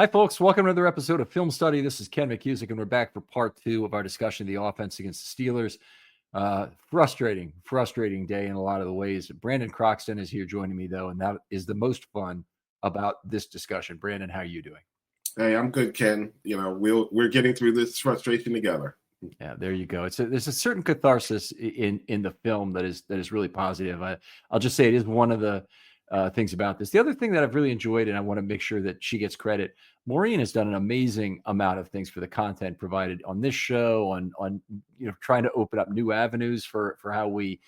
Hi, folks. Welcome to another episode of Film Study. This is Ken McKusick, and we're back for part two of our discussion of the offense against the Steelers. Frustrating day in a lot of the ways. Brandon Croxton is here joining me, though, and that is the most fun about this discussion. Brandon, how are you doing? Hey, I'm good, Ken. We're getting through this frustration together. Yeah, there you go. There's a certain catharsis in the film that is really positive. I'll just say it is one of the things about this. The other thing that I've really enjoyed, and I want to make sure that she gets credit, Maureen has done an amazing amount of things for the content provided on this show, on trying to open up new avenues for how we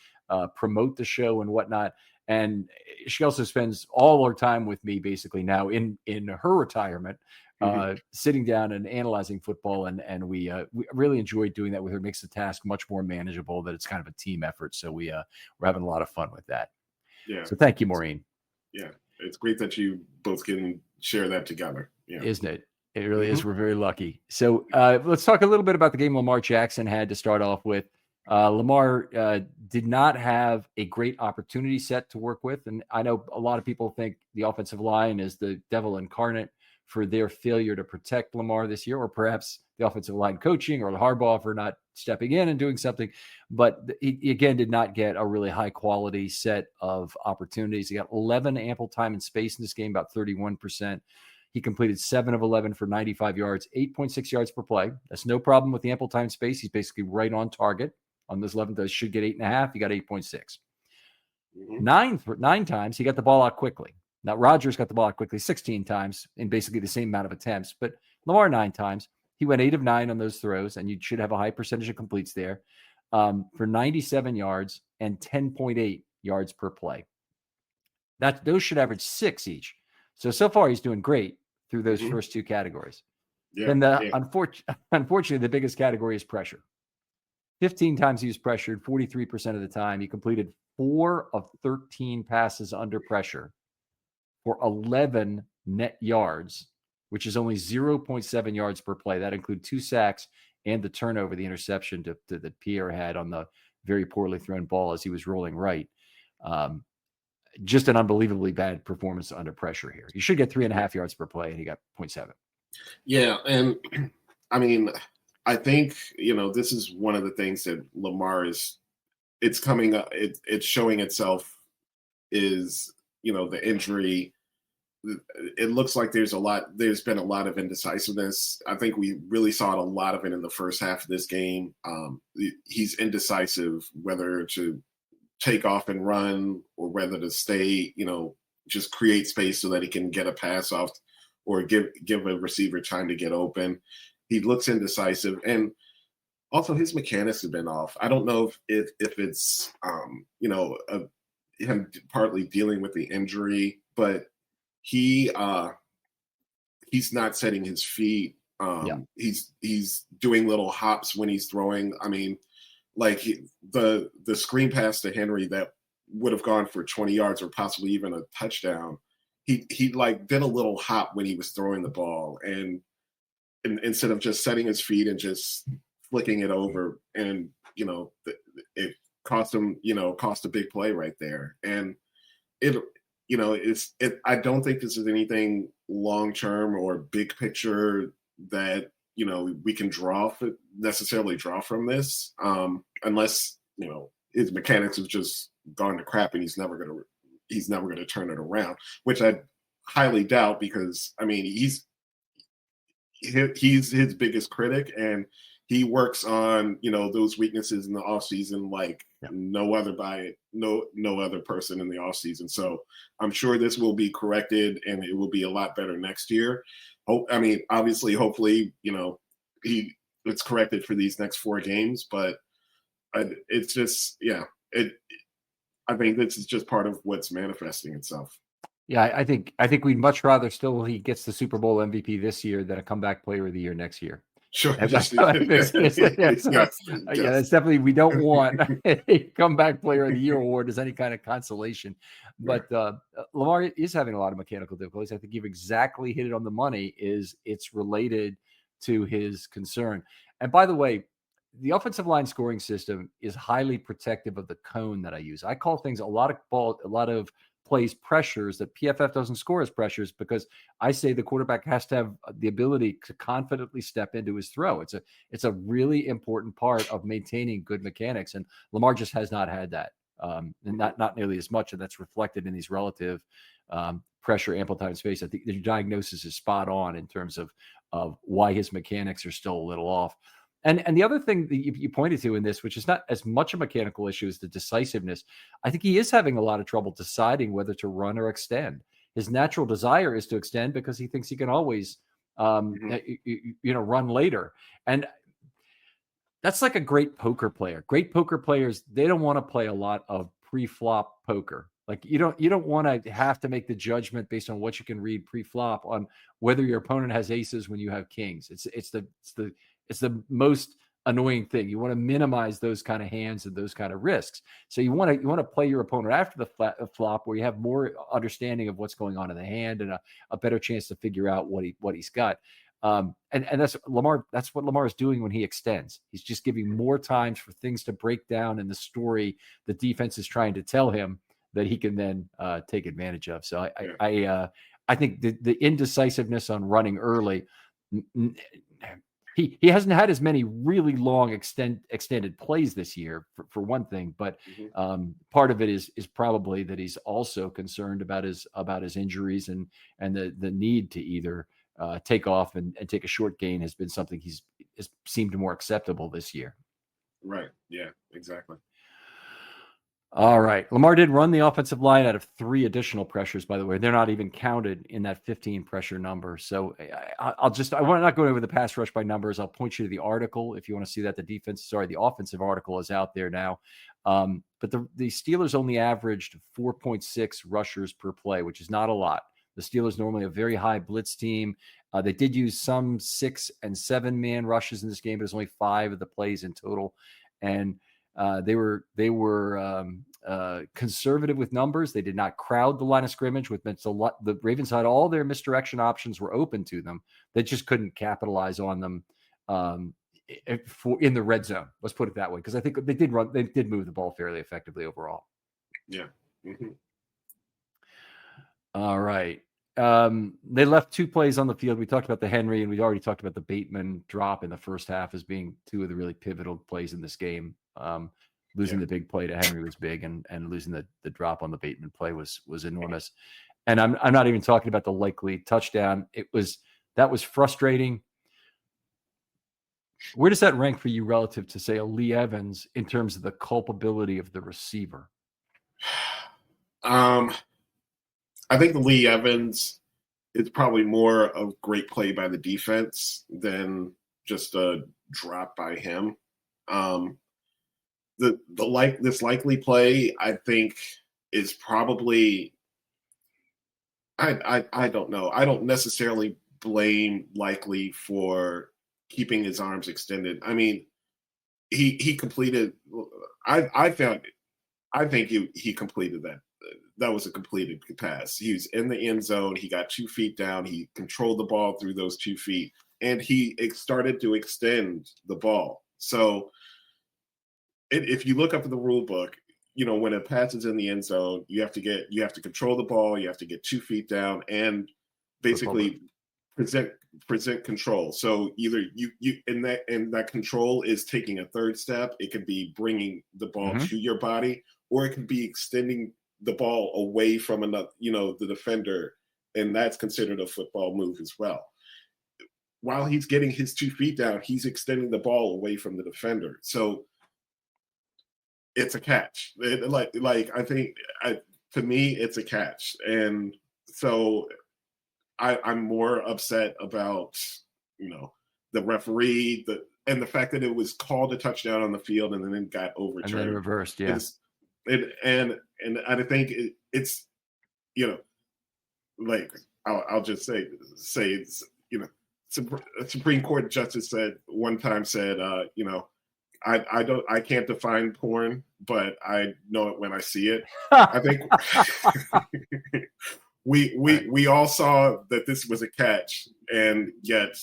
promote the show and whatnot. And she also spends all her time with me basically now in her retirement, sitting down and analyzing football. And we really enjoyed doing that with her. It makes the task much more manageable, that it's kind of a team effort. So we're having a lot of fun with that. Yeah. So thank you, Maureen. Yeah. It's great that you both can share that together. Yeah. Isn't it? It really is. We're very lucky. So let's talk a little bit about the game Lamar Jackson had to start off with. Lamar did not have a great opportunity set to work with. And I know a lot of people think the offensive line is the devil incarnate for their failure to protect Lamar this year, or perhaps the offensive line coaching or Harbaugh for not stepping in and doing something. But he again did not get a really high quality set of opportunities. He got 11 ample time and space in this game, about 31%. He completed 7 of 11 for 95 yards, 8.6 yards per play. That's no problem with the ample time space. He's basically right on target on those 11. Those should get 8.5. He got 8.6. 9 times he got the ball out quickly. Now, Rodgers got the ball out quickly 16 times in basically the same amount of attempts, but Lamar 9 times. He went 8 of 9 on those throws, and you should have a high percentage of completes there for 97 yards and 10.8 yards per play. Those should average 6 each. So far he's doing great through those first two categories. Yeah, and unfortunately, the biggest category is pressure. 15 times he was pressured, 43% of the time. He completed 4 of 13 passes under pressure for 11 net yards, which is only 0.7 yards per play. That includes 2 sacks and the turnover, the interception that Pierre had on the very poorly thrown ball as he was rolling right. Just an unbelievably bad performance under pressure here. You should get 3.5 yards per play, and he got 0.7. Yeah, and I mean, I think this is one of the things that Lamar it's coming up. It's showing itself is the injury. It looks like there's been a lot of indecisiveness. I think we really saw a lot of it in the first half of this game. He's indecisive whether to take off and run or whether to stay, just create space so that he can get a pass off or give a receiver time to get open. He looks indecisive, and also his mechanics have been off. I don't know if it's him partly dealing with the injury, but he's not setting his feet. He's doing little hops when he's throwing. I mean, like the screen pass to Henry that would have gone for 20 yards or possibly even a touchdown. He like did a little hop when he was throwing the ball, and instead of just setting his feet and just flicking it over, and it cost him a big play right there. And I don't think this is anything long term or big picture that we can necessarily draw from this, unless his mechanics have just gone to crap and he's never gonna turn it around, which I highly doubt, because I mean he's his biggest critic, and he works on those weaknesses in the off season like no other person in the off season. So I'm sure this will be corrected and it will be a lot better next year. Obviously, hopefully, it's corrected for these next 4 games, but it's just, I think this is just part of what's manifesting itself. Yeah, I think we'd much rather still he gets the Super Bowl MVP this year than a comeback player of the year next year. Sure. That's definitely, we don't want a comeback player of the year award as any kind of consolation. But Lamar is having a lot of mechanical difficulties. I think you've exactly hit it on the money. It's related to his concern. And by the way, the offensive line scoring system is highly protective of the cone that I use. I call things a lot of plays pressures that PFF doesn't score as pressures, because I say the quarterback has to have the ability to confidently step into his throw. It's a really important part of maintaining good mechanics, and Lamar just has not had that, and not nearly as much, and that's reflected in these relative pressure, ample time, space. I think the diagnosis is spot on in terms of why his mechanics are still a little off. And the other thing that you pointed to in this, which is not as much a mechanical issue as the decisiveness, I think he is having a lot of trouble deciding whether to run or extend. His natural desire is to extend because he thinks he can always, run later. And that's like a great poker player. Great poker players, they don't want to play a lot of pre-flop poker. Like you don't want to have to make the judgment based on what you can read pre-flop on whether your opponent has aces when you have kings. It's the most annoying thing. You want to minimize those kind of hands and those kind of risks. So you want to play your opponent after the flop, where you have more understanding of what's going on in the hand and a better chance to figure out what he's got. And that's Lamar. That's what Lamar is doing when he extends. He's just giving more times for things to break down in the story the defense is trying to tell him that he can then take advantage of. So I think the indecisiveness on running early. He hasn't had as many really long extended plays this year, for one thing, but part of it is probably that he's also concerned about his injuries, and the need to either take off and take a short gain has been something has seemed more acceptable this year. Right. Yeah, exactly. All right. Lamar did run the offensive line out of 3 additional pressures, by the way. They're not even counted in that 15 pressure number. So I want to not go over the pass rush by numbers. I'll point you to the article if you want to see that. The offensive article is out there now. But the Steelers only averaged 4.6 rushers per play, which is not a lot. The Steelers normally a very high blitz team. They did use some 6 and 7 man rushes in this game, but it's only 5 of the plays in total. And they were conservative with numbers. They did not crowd the line of scrimmage, which meant the Ravens had all their misdirection options were open to them. They just couldn't capitalize on them in the red zone. Let's put it that way, because I think they did move the ball fairly effectively overall. Yeah. Mm-hmm. All right. They left 2 plays on the field. We talked about the Henry, and we already talked about the Bateman drop in the first half as being 2 of the really pivotal plays in this game. Losing the big play to Henry was big, and losing the drop on the Bateman play was enormous. And I'm not even talking about the likely touchdown. That was frustrating. Where does that rank for you relative to, say, a Lee Evans in terms of the culpability of the receiver? I think the Lee Evans, it's probably more of great play by the defense than just a drop by him. This likely play, I think, is probably I don't know. I don't necessarily blame Likely for keeping his arms extended. I mean, he completed. I think he completed that. That was a completed pass. He was in the end zone. He got 2 feet down. He controlled the ball through those 2 feet, and he started to extend the ball. So if you look up in the rule book, when a pass is in the end zone, you have to control the ball. You have to get 2 feet down and basically present control. So either you and that control is taking a third step. It could be bringing the ball to your body, or it could be extending the ball away from another, the defender, and that's considered a football move as well. While he's getting his 2 feet down, he's extending the ball away from the defender. So it's a catch. I think to me, it's a catch. And so I'm more upset about, the referee, and the fact that it was called a touchdown on the field and then it got overturned. And then reversed, yeah. And I think it's, I'll just say it's, a Supreme Court justice said I can't define porn, but I know it when I see it. I think we all saw that this was a catch, and yet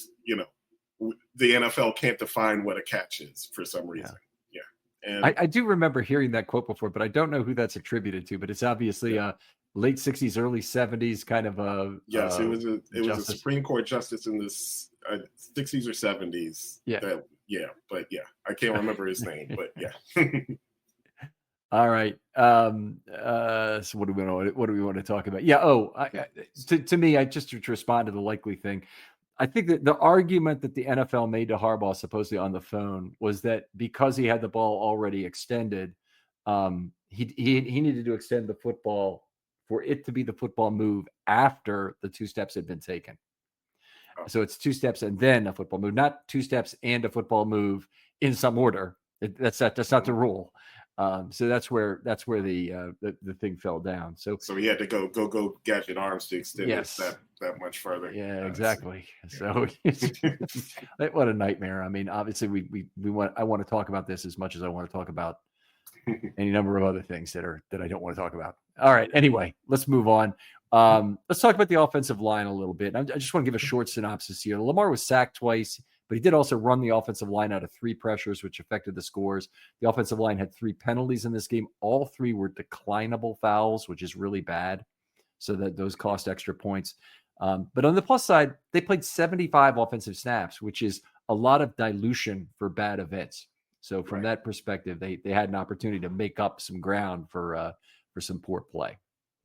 the NFL can't define what a catch is for some reason. Yeah. And I do remember hearing that quote before, but I don't know who that's attributed to. But it's obviously late 60s, early 70s kind of a yes, it was a justice. Supreme Court justice in the 60s or 70s. Yeah. But I can't remember his name, but yeah. All right. So what do we want to talk about? Yeah. Oh, to me, I just to respond to the likely thing. I think that the argument that the NFL made to Harbaugh supposedly on the phone was that because he had the ball already extended, he needed to extend the football for it to be the football move after the 2 steps had been taken. So it's 2 steps and then a football move, not 2 steps and a football move in some order. That's not the rule. So that's where the thing fell down. So he had to go gadget arms to extend it that much further. Yeah, exactly. So what a nightmare. I mean, obviously I want to talk about this as much as I want to talk about any number of other things that I don't want to talk about. All right. Anyway, let's move on. Let's talk about the offensive line a little bit. I just want to give a short synopsis here. Lamar was sacked twice, but he did also run the offensive line out of 3 pressures, which affected the scores. The offensive line had 3 penalties in this game. All 3 were declinable fouls, which is really bad. So that those cost extra points. But on the plus side, they played 75 offensive snaps, which is a lot of dilution for bad events. So from that perspective, they had an opportunity to make up some ground for some poor play.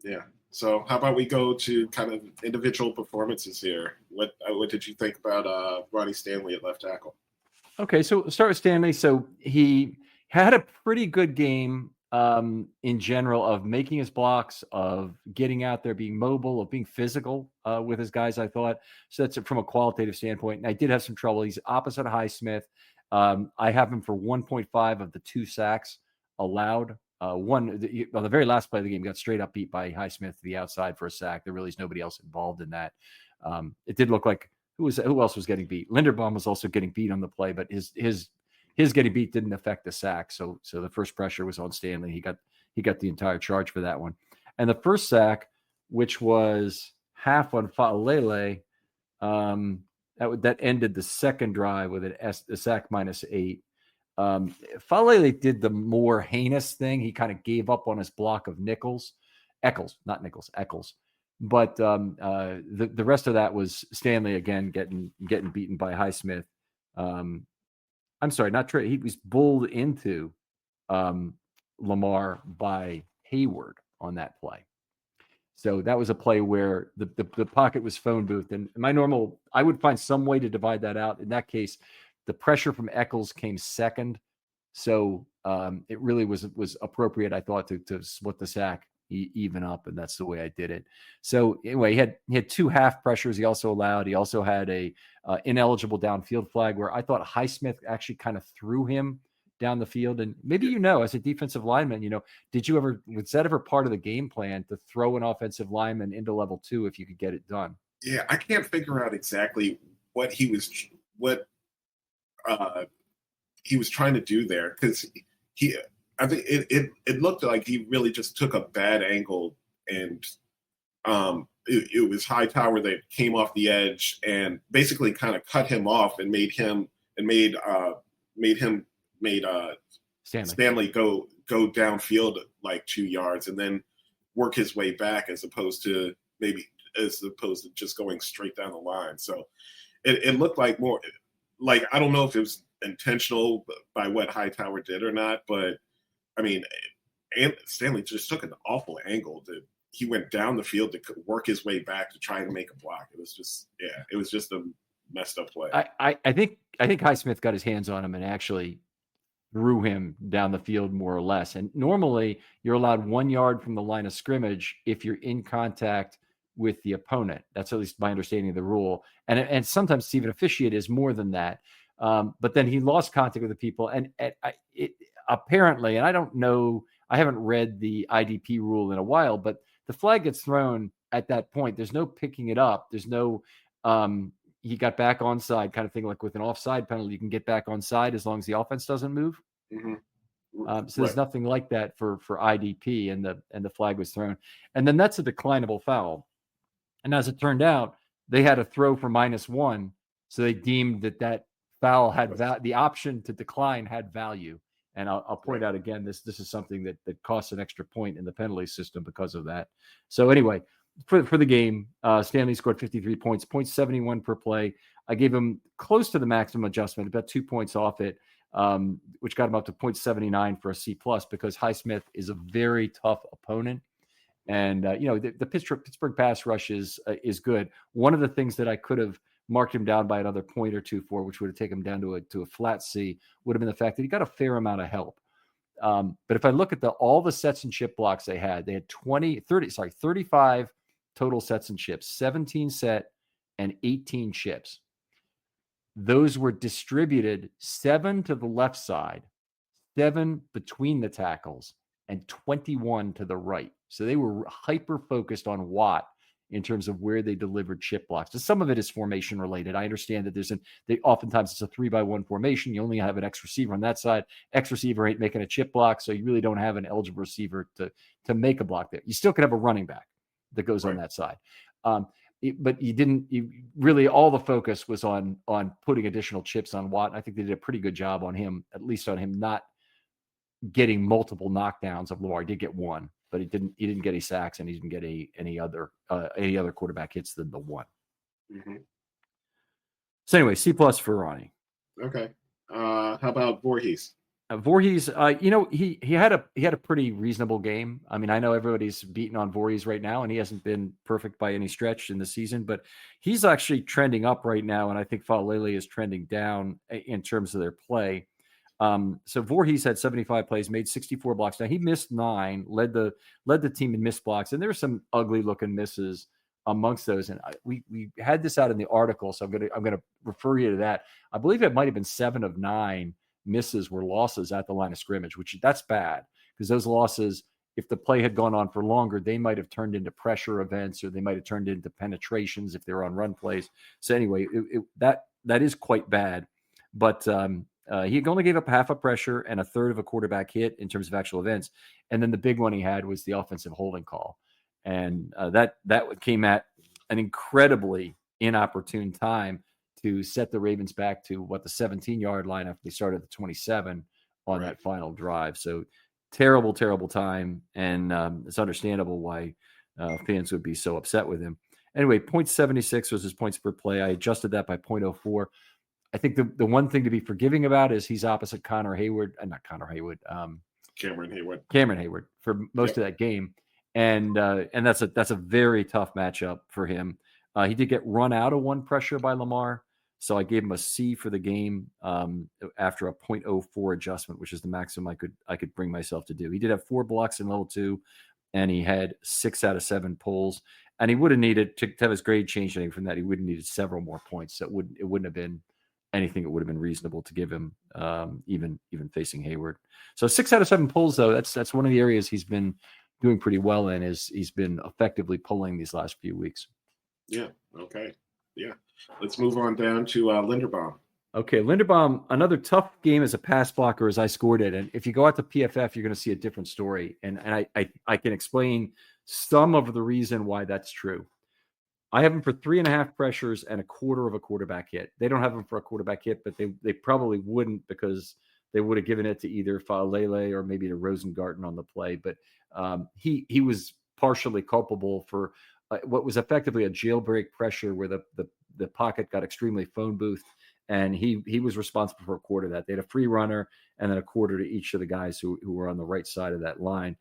Yeah. So how about we go to kind of individual performances here? What did you think about Ronnie Stanley at left tackle? Okay, so we'll start with Stanley. So he had a pretty good game in general of making his blocks, of getting out there, being mobile, of being physical with his guys, I thought. So that's from a qualitative standpoint. And I did have some trouble. He's opposite of Highsmith. I have him for 1.5 of the 2 sacks allowed. On the very last play of the game, got straight up beat by Highsmith to the outside for a sack. There really is nobody else involved in that. It did look like who else was getting beat? Linderbaum was also getting beat on the play, but his getting beat didn't affect the sack. So the first pressure was on Stanley. He got the entire charge for that one. And the first sack, which was half on Fa'alele, that ended the second drive with a sack -8. Fa'alele did the more heinous thing. He kind of gave up on his block of Eccles. But the rest of that was Stanley again getting beaten by Highsmith. I'm sorry, not Trey. He was bowled into Lamar by Hayward on that play. So that was a play where the pocket was phone booth. And I would find some way to divide that out. In that case, the pressure from Eccles came second. So it really was appropriate, I thought, to split the sack even up, and that's the way I did it. So anyway, he had 2 half pressures. He also had a ineligible downfield flag where I thought Highsmith actually kind of threw him down the field. And maybe as a defensive lineman, was that ever part of the game plan to throw an offensive lineman into level 2 if you could get it done? Yeah, I can't figure out exactly what he was trying to do there, because I think it looked like he really just took a bad angle, and it was Hightower that came off the edge and basically kind of cut him off and made Stanley go downfield like 2 yards and then work his way back as opposed to just going straight down the line. So it looked like more like, I don't know if it was intentional by what Hightower did or not, but I mean, Stanley just took an awful angle. He went down the field to work his way back to try and make a block. It was just a messed up play. I think Highsmith got his hands on him and actually threw him down the field more or less. And normally you're allowed 1 yard from the line of scrimmage if you're in contact with the opponent. That's at least my understanding of the rule. And sometimes it's even officiated as more than that. But then he lost contact with the people. And apparently, and I don't know, I haven't read the IDP rule in a while, but the flag gets thrown at that point. There's no picking it up. There's no, he got back onside kind of thing, like with an offside penalty, you can get back onside as long as the offense doesn't move. Mm-hmm. So there's nothing like that for IDP, and the flag was thrown. And then that's a declinable foul. And as it turned out, they had a throw for -1. So they deemed that foul had the option to decline had value. And I'll point out again, this is something that costs an extra point in the penalty system because of that. So anyway, for the game, Stanley scored 53 points, 0.71 per play. I gave him close to the maximum adjustment, about 2 points off it, which got him up to 0.79 for a C+, because Highsmith is a very tough opponent. And, the Pittsburgh pass rush is good. One of the things that I could have marked him down by another point or two for, which would have taken him down to a flat C, would have been the fact that he got a fair amount of help. But if I look at all the sets and chip blocks they had 35 total sets and chips, 17 set and 18 chips. Those were distributed 7 to the left side, 7 between the tackles, and 21 to the right. So they were hyper focused on Watt in terms of where they delivered chip blocks. So some of it is formation related. I understand that oftentimes it's a 3-by-1 formation. You only have an X receiver on that side. X receiver ain't making a chip block, so you really don't have an eligible receiver to make a block there. You still can have a running back that goes on that side. But really all the focus was on putting additional chips on Watt. I think they did a pretty good job on him, at least on him not getting multiple knockdowns of Lamar. He did get one, but he didn't get any sacks, and he didn't get any other quarterback hits than the one. Mm-hmm. So anyway, C+ for Ronnie. Okay. How about Voorhees? Voorhees, he had a pretty reasonable game. I mean, I know everybody's beating on Voorhees right now, and he hasn't been perfect by any stretch in the season, but he's actually trending up right now, and I think Falele is trending down in terms of their play. So Voorhees had 75 plays, made 64 blocks. Now he missed 9, led the team in missed blocks, and there were some ugly looking misses amongst those. And we had this out in the article, so I'm gonna refer you to that. I believe it might have been 7 of 9 misses were losses at the line of scrimmage, which that's bad, because those losses, if the play had gone on for longer, they might have turned into pressure events, or they might have turned into penetrations if they were on run plays. So anyway, that is quite bad. But he only gave up half a pressure and a third of a quarterback hit in terms of actual events. And then the big one he had was the offensive holding call. And that came at an incredibly inopportune time to set the Ravens back to the 17-yard line after they started at the 27 on that final drive. So terrible, terrible time. And it's understandable why fans would be so upset with him. Anyway, 0.76 was his points per play. I adjusted that by 0.04. I think the one thing to be forgiving about is he's opposite Cameron Hayward for most of that game. And that's a very tough matchup for him. He did get run out of one pressure by Lamar, so I gave him a C for the game after a 0.04 adjustment, which is the maximum I could bring myself to do. He did have 4 blocks in level 2, and he had 6 out of 7 pulls. And he would have needed to have his grade changed anything from that. He would have needed several more points. So it wouldn't have been anything that would have been reasonable to give him, even facing Hayward. So 6 out of 7 pulls, though, that's one of the areas he's been doing pretty well in, is he's been effectively pulling these last few weeks. Yeah. Okay. Yeah. Let's move on down to Linderbaum. Okay. Linderbaum, another tough game as a pass blocker as I scored it. And if you go out to PFF, you're going to see a different story. And I can explain some of the reason why that's true. I have him for 3.5 pressures and a quarter of a quarterback hit. They don't have him for a quarterback hit, but they probably wouldn't, because they would have given it to either Falele or maybe to Rosengarten on the play. But he was partially culpable for what was effectively a jailbreak pressure where the pocket got extremely phone boothed, and he was responsible for a quarter of that. They had a free runner and then a quarter to each of the guys who were on the right side of that line.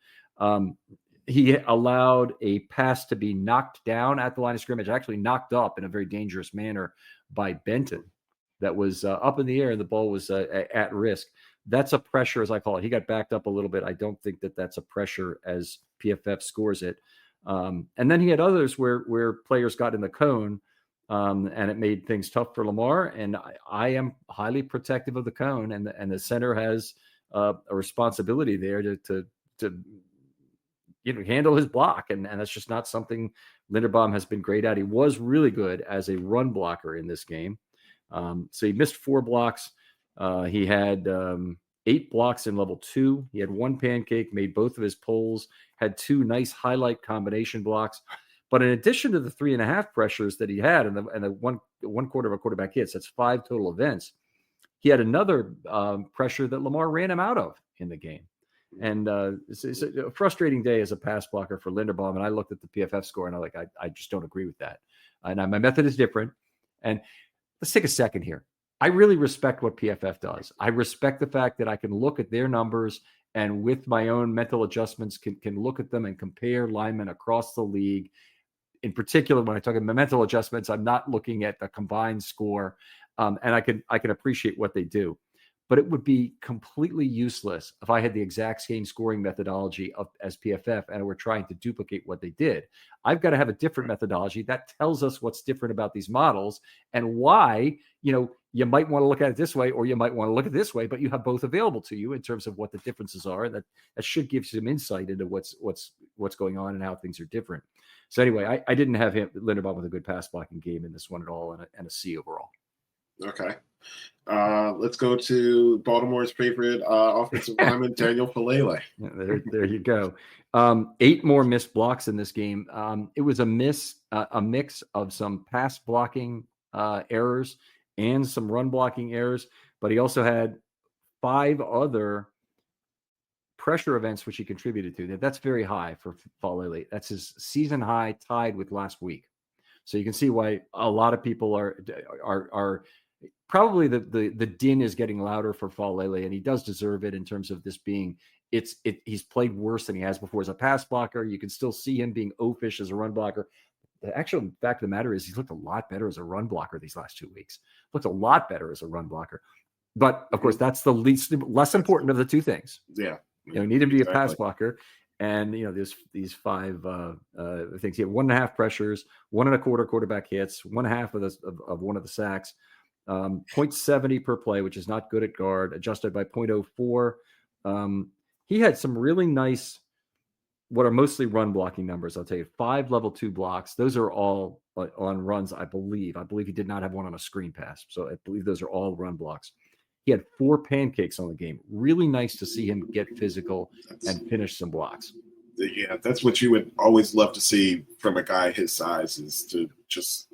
He allowed a pass to be knocked down at the line of scrimmage, actually knocked up in a very dangerous manner by Benton. That was up in the air, and the ball was at risk. That's a pressure, as I call it. He got backed up a little bit. I don't think that's a pressure as PFF scores it. And then he had others where players got in the cone, and it made things tough for Lamar. And I am highly protective of the cone, and the center has a responsibility there to handle his block. And that's just not something Linderbaum has been great at. He was really good as a run blocker in this game. So he missed 4 blocks. He had 8 blocks in level 2. He had 1 pancake, made both of his pulls, had 2 nice highlight combination blocks. But in addition to the 3.5 pressures that he had and the one quarter of a quarterback hits, that's 5 total events. he had another pressure that Lamar ran him out of in the game. And it's a frustrating day as a pass blocker for Linderbaum. And I looked at the PFF score and I'm like, I just don't agree with that. And my method is different. And let's take a second here. I really respect what PFF does. I respect the fact that I can look at their numbers and with my own mental adjustments can look at them and compare linemen across the league. In particular, when I talk about mental adjustments, I'm not looking at the combined score, and I can appreciate what they do. But it would be completely useless if I had the exact same scoring methodology as PFF and we're trying to duplicate what they did. I've got to have a different methodology that tells us what's different about these models and why, you might want to look at it this way or you might want to look at it this way, but you have both available to you in terms of what the differences are. That should give you some insight into what's going on and how things are different. So anyway, I didn't have Linderbaum with a good pass blocking game in this one at all and a C overall. Okay. Let's go to Baltimore's favorite offensive lineman, Daniel Falele. Yeah, there you go. 8 more missed blocks in this game. It was a mix of some pass blocking errors and some run blocking errors, but he also had 5 other pressure events which he contributed to. That's very high for Falele. That's his season high, tied with last week. So you can see why a lot of people are probably the din is getting louder for Falele, and he does deserve it in terms of this being he's played worse than he has before as a pass blocker. You can still see him being oafish as a run blocker. The actual fact of the matter is he's looked a lot better as a run blocker these last 2 weeks. Looked a lot better as a run blocker. But of course, that's the less important of the two things. Yeah. You need him to be a pass blocker. And, there's these 5 things. He had 1.5 pressures, 1.25 quarterback hits, 1.5 of one of the sacks, 0.70 per play, which is not good at guard, adjusted by 0.04. He had some really nice, what are mostly run blocking numbers. I'll tell you, 5 level 2 blocks. Those are all on runs, I believe. I believe he did not have one on a screen pass. So I believe those are all run blocks. He had 4 pancakes on the game. Really nice to see him get physical and finish some blocks. Yeah, that's what you would always love to see from a guy his size, is to just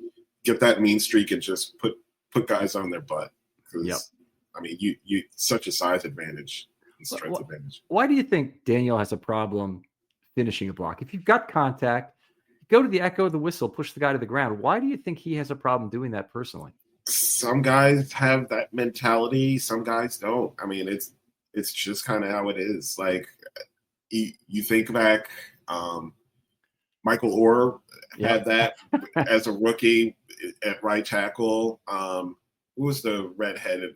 get that mean streak and just put guys on their butt. Yep. I mean, you such a size advantage and strength advantage. Why do you think Daniel has a problem finishing a block? If you've got contact, go to the echo of the whistle, push the guy to the ground. Why do you think he has a problem doing that personally? Some guys have that mentality. Some guys don't. I mean, it's just kind of how it is. Like you think back, Michael Orr had that as a rookie at right tackle. Who was the redheaded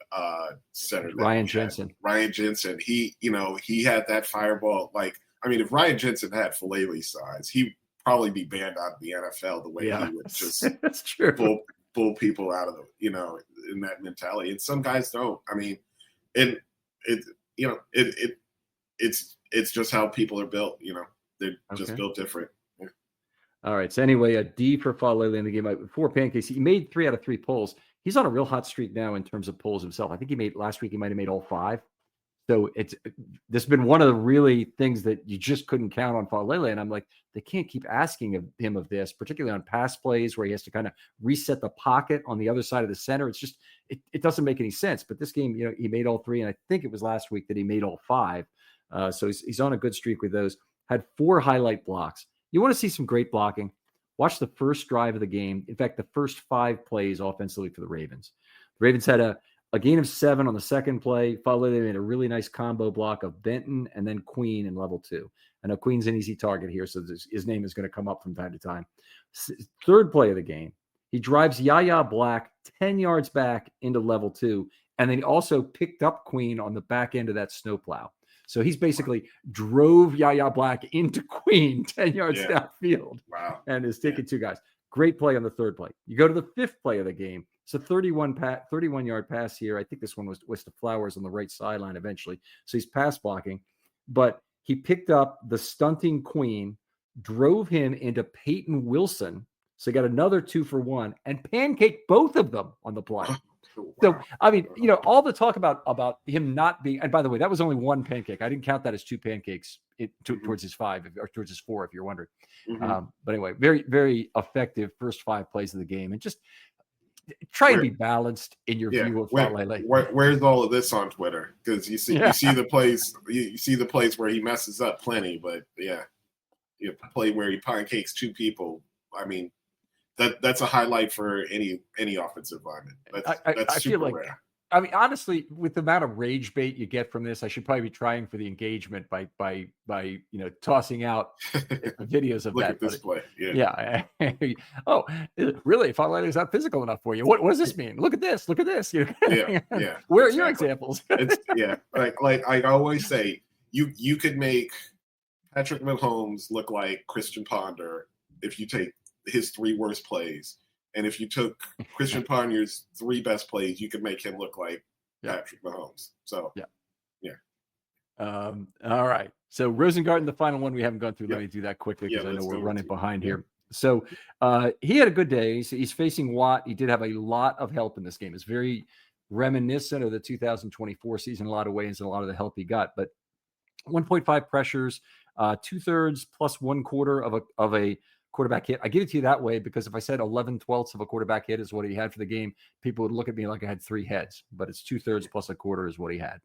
center? Ryan Jensen. Ryan Jensen. He had that fireball. Like, I mean, if Ryan Jensen had Falele size, he'd probably be banned out of the NFL the way he would just that's true. Pull people out of in that mentality. And some guys don't. I mean, it's just how people are built. They're just built different. Yeah. All right. So anyway, a D for Falele in the game. 4 pancakes. He made 3 out of 3 pulls. He's on a real hot streak now in terms of pulls himself. I think last week he might have made all 5. So this has been one of the really things that you just couldn't count on Falele. And I'm like, they can't keep asking him of this, particularly on pass plays where he has to kind of reset the pocket on the other side of the center. It's just, it doesn't make any sense. But this game, he made all 3. And I think it was last week that he made all 5. So he's on a good streak with those. Had 4 highlight blocks. You want to see some great blocking? Watch the first drive of the game. In fact, the first 5 plays offensively for the Ravens. The Ravens had a gain of 7 on the second play. Falele made a really nice combo block of Benton and then Queen in level 2. I know Queen's an easy target here, so his name is going to come up from time to time. Third play of the game, he drives Yaya Black 10 yards back into level 2, and then he also picked up Queen on the back end of that snowplow. So he's basically drove Yaya Black into Queen 10 yards downfield. Wow. And is taking 2 guys. Great play on the third play. You go to the 5th play of the game. It's a 31-yard pass here. I think this one was to Flowers on the right sideline eventually. So he's pass blocking. But he picked up the stunting Queen, drove him into Peyton Wilson. So he got another 2 for 1 and pancaked both of them on the play. Wow. So, I mean, all the talk about him not being, and by the way, that was only 1 pancake. I didn't count that as 2 pancakes towards his 5 or towards his 4, if you're wondering. Mm-hmm. But anyway, very, very effective first 5 plays of the game. And just, try and be balanced in your Yeah, view of Falele. where's all of this on Twitter? Because you see the plays, you see the plays where he messes up plenty, but you play where he pancakes two people. I mean, that's a highlight for any offensive lineman. That's I super feel like, rare. I mean, honestly, with the amount of rage bait you get from this, I should probably be trying for the engagement by tossing out videos of Look that. at this play. Yeah. Oh, really? Falele is not physical enough for you. What does this mean? Look at this. Look at this. Yeah. Where are your examples? It's like I always say, you could make Patrick Mahomes look like Christian Ponder if you take his 3 worst plays. And if you took Christian Ponder's 3 best plays, you could make him look like Patrick Mahomes. So, yeah. All right. So Rosengarten, the final one we haven't gone through. Let me do that quickly because I know we're running behind here. So he had a good day. He's facing Watt. He did have a lot of help in this game. It's very reminiscent of the 2024 season in a lot of ways and a lot of the help he got. But 1.5 pressures, 2/3 plus 1/4 of a quarterback hit. I give it to you that way because if I said 11/12 of a quarterback hit is what he had for the game, people would look at me like I had 3 heads, but it's 2/3 plus 1/4 is what he had.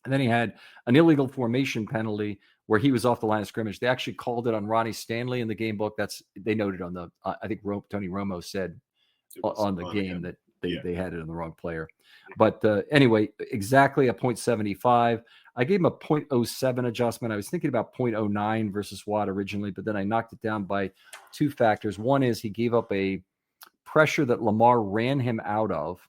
And then he had an illegal formation penalty where he was off the line of scrimmage. They actually called it on Ronnie Stanley in the game book. They noted on the, I think Tony Romo said on the game that they had it on the wrong player. But anyway, exactly a 0.75. I gave him a 0.07 adjustment. I was thinking about 0.09 versus Watt originally, but then I knocked it down by 2 factors. One is he gave up a pressure that Lamar ran him out of,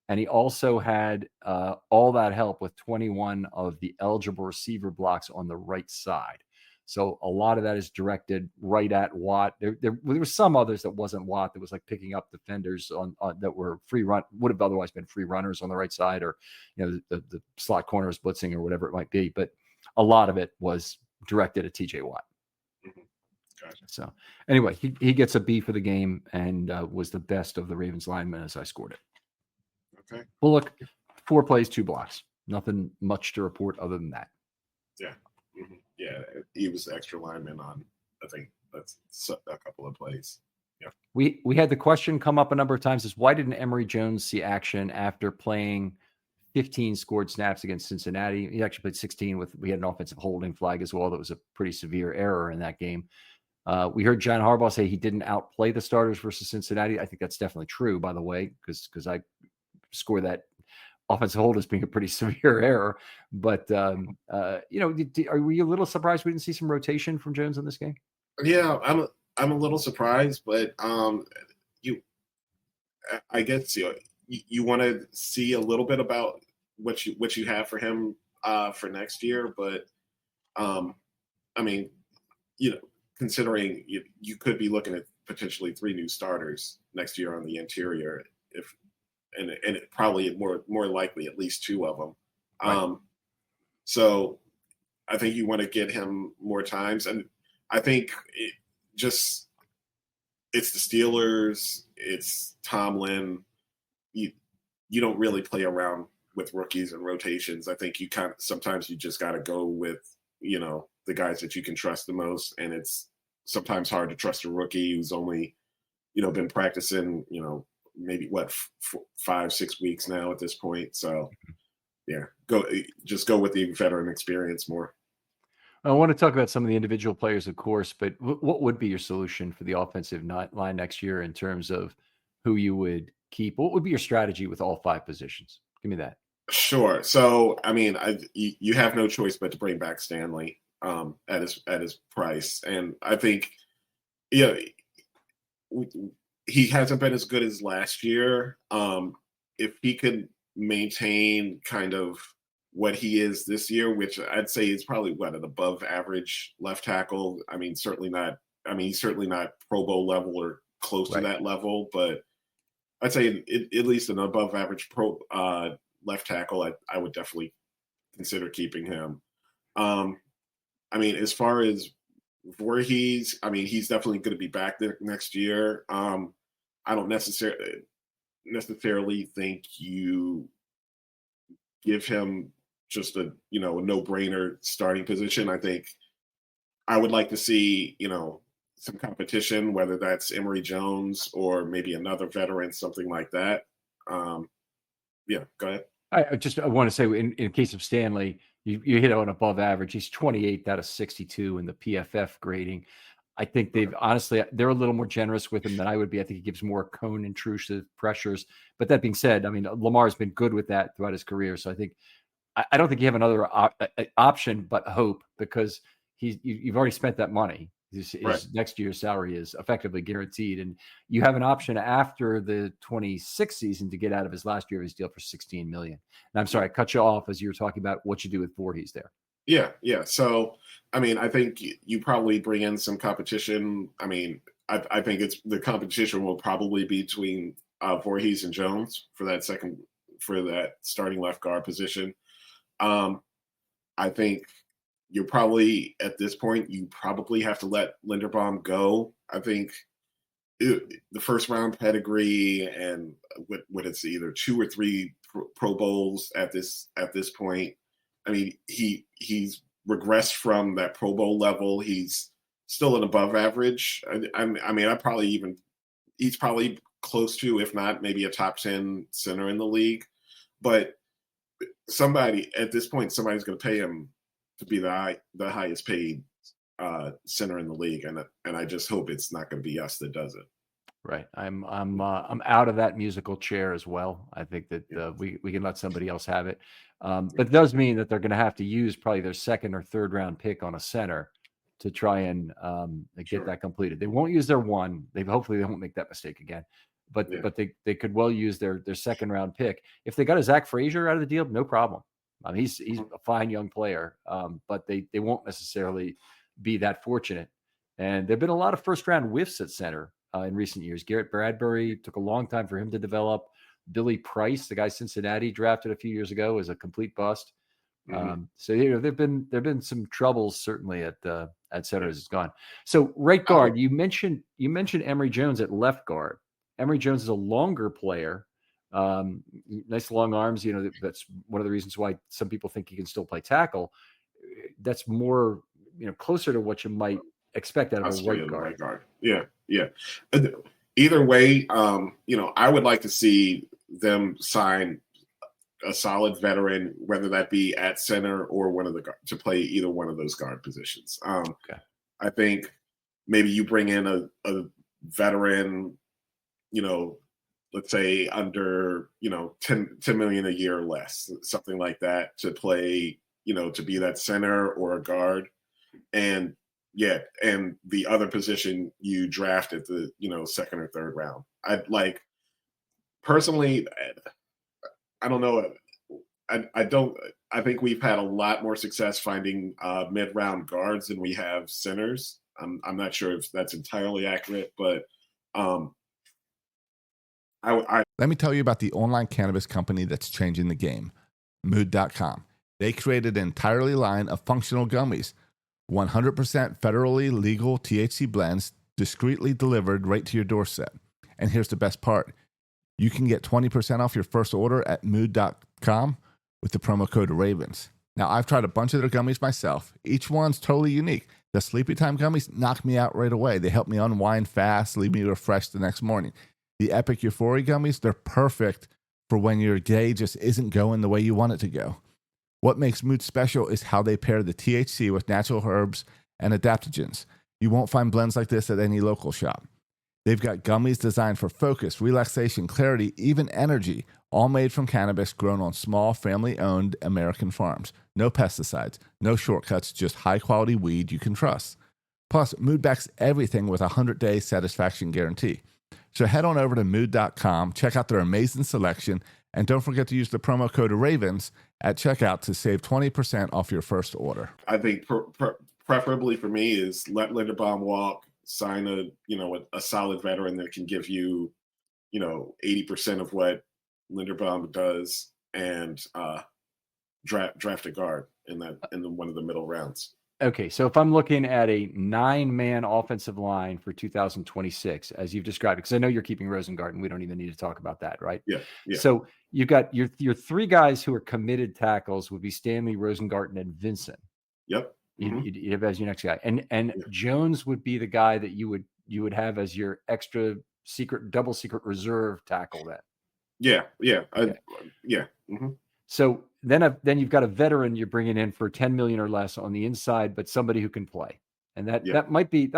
and he also had all that help with 21 of the eligible receiver blocks on the right side. So a lot of that is directed right at Watt. There were some others that wasn't Watt, that was like picking up defenders on that were free run, would have otherwise been free runners on the right side, or the slot corners blitzing or whatever it might be. But a lot of it was directed at TJ Watt. Gotcha. So anyway, he gets a B for the game and was the best of the Ravens linemen as I scored it. Okay. Well, look, 4 plays, 2 blocks. Nothing much to report other than that. Yeah. Mm-hmm. Yeah, he was extra lineman on, I think that's a couple of plays. Yeah. We had the question come up a number of times is why didn't Emory Jones see action after playing 15 scored snaps against Cincinnati? He actually played 16 we had an offensive holding flag as well. That was a pretty severe error in that game. We heard John Harbaugh say he didn't outplay the starters versus Cincinnati. I think that's definitely true, by the way, because I score that offensive hold as being a pretty severe error. But, were you a little surprised we didn't see some rotation from Jones in this game? Yeah, I'm a little surprised, but I guess you want to see a little bit about what you have for him for next year. But I mean, considering you could be looking at potentially 3 new starters next year on the interior, and it probably more likely at least 2 of them. Right. So I think you want to get him more times, and I think it's the Steelers, it's Tomlin. You don't really play around with rookies and rotations. I think sometimes you just got to go with the guys that you can trust the most, and it's sometimes hard to trust a rookie who's only been practicing maybe 5-6 weeks now at this point. So yeah, go with the veteran experience more. I want to talk about some of the individual players, of course, but what would be your solution for the offensive line next year in terms of who you would keep? What would be your strategy with all 5 positions? Give me that. Sure. So, I mean, you have no choice but to bring back Stanley at his price, and I think he hasn't been as good as last year. If he could maintain kind of what he is this year, which I'd say is probably an above average left tackle. I mean, he's certainly not Pro Bowl level or close to that level, but I'd say at least an above average left tackle. I would definitely consider keeping him. I mean, as far as Voorhees, I mean, he's definitely going to be back there next year. I don't necessarily think you give him just a no-brainer starting position. I think I would like to see some competition, whether that's Emory Jones or maybe another veteran, something like that. Yeah, go ahead. I want to say in case of Stanley, you hit on above average. He's 28 out of 62 in the PFF grading. I think they're a little more generous with him than I would be. I think he gives more cone intrusive pressures. But that being said, I mean, Lamar's been good with that throughout his career. So I don't think you have another option but hope, because you've already spent that money. His next year's salary is effectively guaranteed, and you have an option after the 26th season to get out of his last year of his deal for $16 million. And I'm sorry, I cut you off as you were talking about what you do with Voorhees there. Yeah. So, I mean, I think you probably bring in some competition. I mean, I think the competition will probably be between Voorhees and Jones for that starting left guard position. I think you're probably at this point, you probably have to let Linderbaum go. I think the first round pedigree and what it's either 2 or 3 Pro Bowls at this point. I mean, he's regressed from that Pro Bowl level. He's still an above average. I mean, he's probably close to, if not maybe a top 10 center in the league. But at this point, somebody's going to pay him to be the highest paid center in the league, and I just hope it's not going to be us that does it. Right. I'm out of that musical chair as well. I think that we can let somebody else have it. But it does mean that they're going to have to use probably their 2nd or 3rd round pick on a center to try and get that completed. They won't use their 1. Hopefully they won't make that mistake again. But they could well use their 2nd round pick. If they got a Zach Frazier out of the deal, no problem. I mean, he's a fine young player, but they won't necessarily be that fortunate. And there've been a lot of 1st round whiffs at center in recent years. Garrett Bradbury took a long time for him to develop. Billy Price, the guy Cincinnati drafted a few years ago, is a complete bust. So there've been some troubles certainly at center as it's gone. So right guard, you mentioned Emory Jones at left guard. Emory Jones is a longer player. Nice long arms. That's one of the reasons why some people think he can still play tackle. That's more, closer to what you might expect out of a right guard. Yeah. Either way, I would like to see them sign a solid veteran, whether that be at center or to play either one of those guard positions. I think maybe you bring in a veteran, let's say under, 10 million a year or less, something like that, to play, to be that center or a guard. And the other position you draft at the, 2nd or 3rd round. I'd like, personally, I don't know. I think we've had a lot more success finding mid-round guards than we have centers. I'm not sure if that's entirely accurate, but let me tell you about the online cannabis company that's changing the game, Mood.com. They created an entirely line of functional gummies, 100% federally legal THC blends, discreetly delivered right to your doorstep. And here's the best part. You can get 20% off your first order at Mood.com with the promo code Ravens. Now, I've tried a bunch of their gummies myself. Each one's totally unique. The Sleepy Time gummies knock me out right away. They help me unwind fast, leave me refreshed the next morning. The Epic Euphoria gummies, they're perfect for when your day just isn't going the way you want it to go. What makes Mood special is how they pair the THC with natural herbs and adaptogens. You won't find blends like this at any local shop. They've got gummies designed for focus, relaxation, clarity, even energy, all made from cannabis grown on small, family-owned American farms. No pesticides, no shortcuts, just high-quality weed you can trust. Plus, Mood backs everything with a 100-day satisfaction guarantee. So head on over to Mood.com, check out their amazing selection, and don't forget to use the promo code Ravens at checkout to save 20% off your first order. I think preferably for me is let Linderbaum walk, sign a solid veteran that can give you, 80% of what Linderbaum does, and draft a guard in one of the middle rounds. Okay, so if I'm looking at a 9-man offensive line for 2026, as you've described, because I know you're keeping Rosengarten, we don't even need to talk about that, right? Yeah. So you've got your 3 guys who are committed tackles would be Stanley, Rosengarten, and Vincent. Yep. You'd have as your next guy, and Jones would be the guy that you would have as your extra double secret reserve tackle then. Yeah. Okay. So then you've got a veteran you're bringing in for 10 million or less on the inside, but somebody who can play. And that